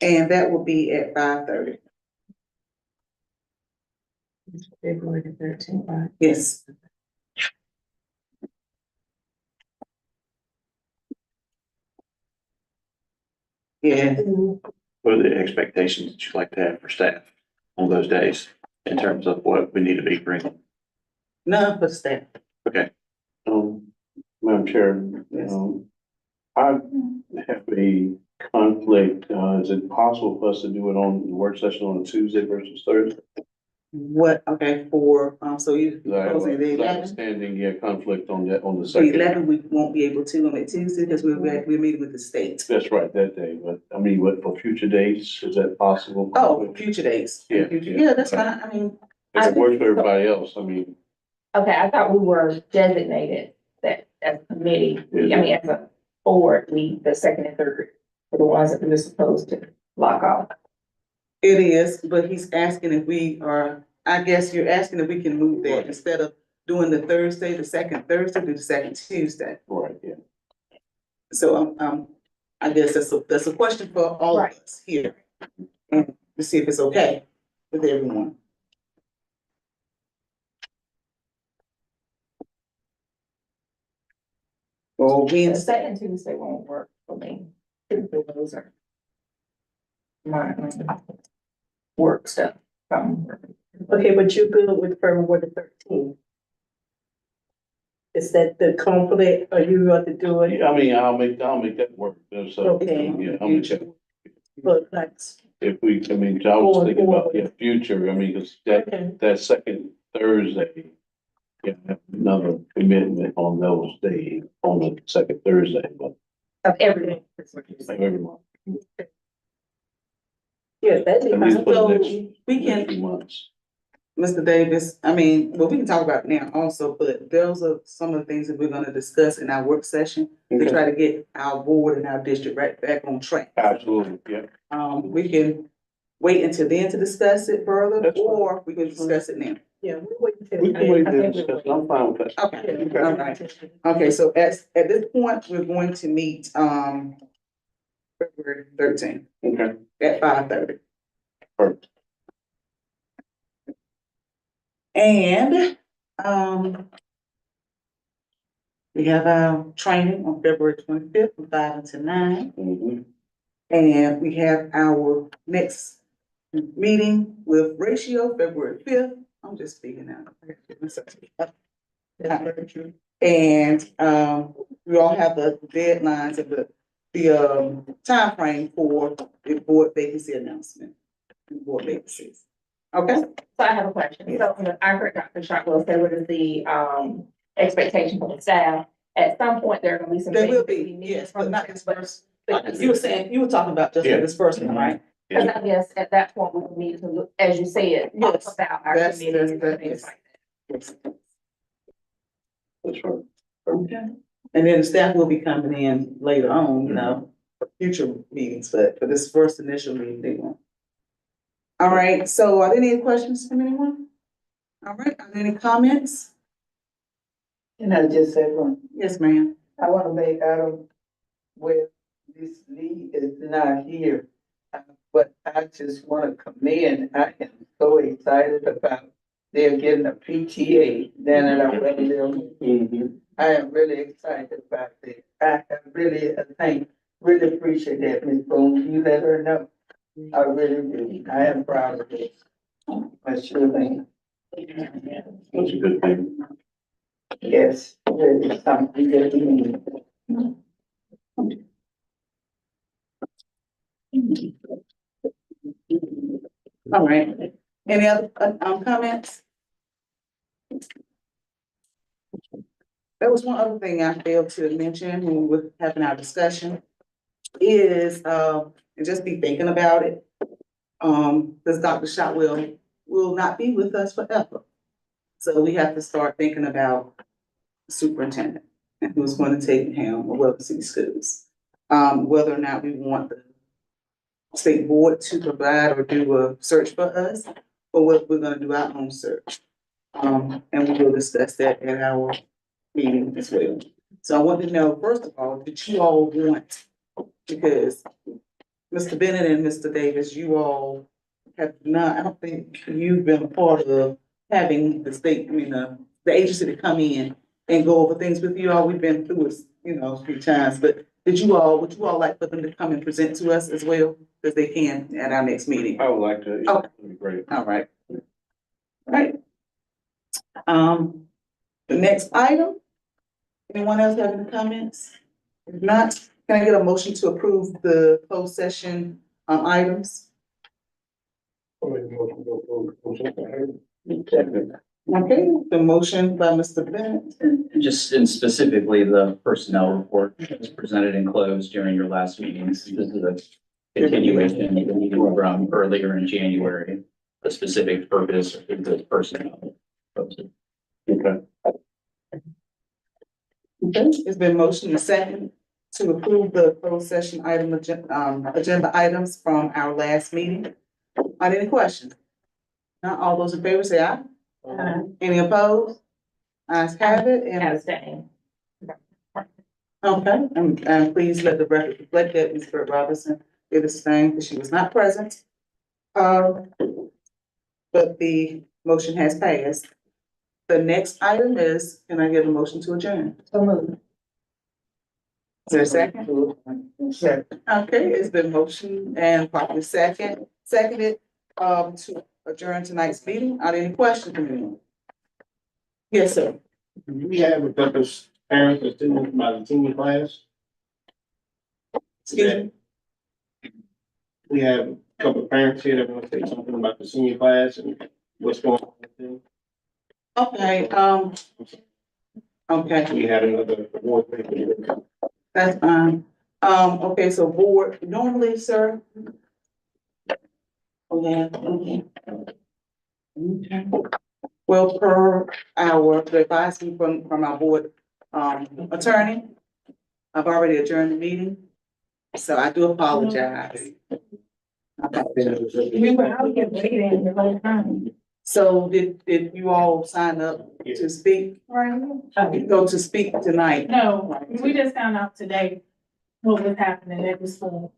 A: And that will be at 5:30.
B: February the 13th, right?
A: Yes. Yeah,
C: What are the expectations that you'd like to have for staff on those days in terms of what we need to be bringing?
A: none for staff.
K: Madam Chair,
A: Yes.
K: I have a conflict. Is it possible for us to do it on the work session on Tuesday versus Thursday?
A: What, okay, for, so you,
K: 'Cause I have
A: proposing the
K: a
A: 11th?
K: understanding, yeah, conflict on that, on the
A: The
K: second.
A: 11th, we won't be able to on that Tuesday because we're meeting with the state.
K: That's right, that day, but I mean, what, for future dates, is that possible?
A: Oh, future dates.
K: Yeah,
A: Future-
K: yeah.
A: Yeah, that's fine. I mean,
K: If it works for everybody else, I mean,
B: Okay, I thought we were designated that as a committee, as a board, the second and third were the ones that we were supposed to lock off.
A: it is, but he's asking if we are, I guess you're asking if we can move that instead of doing the Thursday, the second Thursday, to the second Tuesday.
K: Right, yeah.
A: So, I guess that's a question for all of
B: Right.
A: us here. And to see if it's okay with everyone. Well,
B: The
A: Wednesday,
B: second Tuesday won't work for me. Those are my work stuff.
E: Okay, but you're good with February the 13th? Is that the conflict, or you want to do it?
K: I mean, I'll make that work. So,
E: Okay.
K: yeah, I'll make that.
E: But that's,
K: If we, I mean, I was thinking about the future, I mean, because
E: okay,
K: that second Thursday, yeah, I have another commitment on those days, on the second Thursday, but
B: Of everything.
K: like every month.
E: yeah, that'd be
K: At least
E: fine.
K: for the
A: So,
K: next,
A: we can-
K: next few months.
A: Mr. Davis, I mean, well, we can talk about it now also, but those are some of the things that we're gonna discuss in our work session to
K: Okay.
A: try to get our board and our district right back on track.
K: Absolutely, yeah.
A: We can wait until then to discuss it further,
K: That's fine.
A: or we can discuss it now.
E: Yeah, we wait until.
K: We can wait
B: I
K: there
B: think
K: and
B: we'll
K: discuss, I'm fine with that.
A: Okay, all right. Okay, so at this point, we're going to meet, February 13th
K: Okay,
A: at 5:30.
K: perfect.
A: And, we have our training on February 25th from 5 until 9.
K: Mhm.
A: And we have our next meeting with Ratio, February 5th. I'm just speaking out. And, we all have the deadlines of the timeframe for the board vacancy announcement. Board vacancies. Okay?
B: So I have a question. So I heard Dr. Shotwell say, what is the expectation for the staff? At some point, there are gonna be some.
A: They will
B: things that we
A: be,
B: need
A: yes,
B: from
A: but not
B: them,
A: this
B: but-
A: first.
B: but-
A: You were saying, you were talking about just
K: Yeah.
A: this first one, right?
B: Cause I guess at that point, we would need to look, as you said, talk
A: Yes.
B: about our
A: That's-
B: committees and
A: that's-
B: things like that.
A: Yes.
K: That's right.
A: Okay. And then the staff will be coming in later on, you know, for future meetings, but for this first initial meeting, they won't. All right, so are there any questions from anyone? All right, are there any comments?
I: Can I just say one?
A: Yes, ma'am.
I: I wanna make out of where this Lee is not here. But I just wanna commend, I am so excited about they're getting a PTA down at our Webber.
K: Mhm.
I: I am really excited about that. I really, really appreciate that, Ms. Boone. You let her know. I really do. I am proud of this. I sure am.
K: That's a good thing.
I: Yes, really something that we need.
A: All right, any other, comments? There was one other thing I failed to mention when we were having our discussion is, and just be thinking about it. Because Dr. Shotwell will not be with us forever. So we have to start thinking about the superintendent and who's going to take the helm of Welcome City Schools. Whether or not we want the state board to provide or do a search for us, or whether we're gonna do our own search. And we will discuss that at our meeting as well. So I want to know, first of all, did you all want, because Mr. Bennett and Mr. Davis, you all have not, I don't think you've been a part of having the state, the agency to come in and go over things with you all. We've been through it, a few times, but would you all like for them to come and present to us as well? Because they can at our next meeting.
K: I would like to.
A: Okay.
K: That'd be great.
A: All right. Right. The next item. Anyone else have any comments? If not, can I get a motion to approve the closed session, items? Okay, the motion by Mr. Bennett.
H: Just and specifically the personnel report was presented and closed during your last meetings. This is a continuation of the meeting from earlier in January. The specific purpose of the personnel.
K: Okay.
A: Okay, it's been motioned and second to approve the closed session item, agenda items from our last meeting. Are there any questions? Not all those in favor say aye. Any opposed? Ayes have it, and
B: Abstain.
A: okay, and please let the record reflect that Ms. Brett Robinson did the same, because she was not present. But the motion has passed. The next item is, can I get a motion to adjourn?
B: So moved.
A: Is there a second? Okay, it's been motion and properly seconded, to adjourn tonight's meeting. Are there any questions from anyone? Yes, sir.
J: Do we have a couple of parents or students about the senior class?
A: Excuse me?
J: We have a couple of parents here that want to say something about the senior class and what's going on with them.
A: Okay, okay.
J: We had another award paper.
A: That's fine. Okay, so board, normally, sir. Okay, okay. Well, per our, the advisory from our board, attorney, I've already adjourned the meeting, so I do apologize. So did you all sign up to speak? No, to speak tonight?
F: No, we just found out today what was happening at the school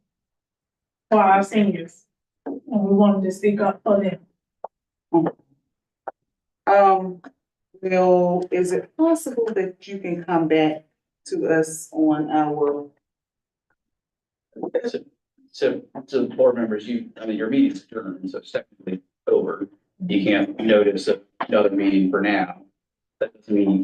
F: for our seniors. And we wanted to speak up for them.
A: Well, is it possible that you can come back to us on our,
H: So board members, your meeting's adjourned, so it's technically over. You can't notice another meeting for now. That doesn't mean you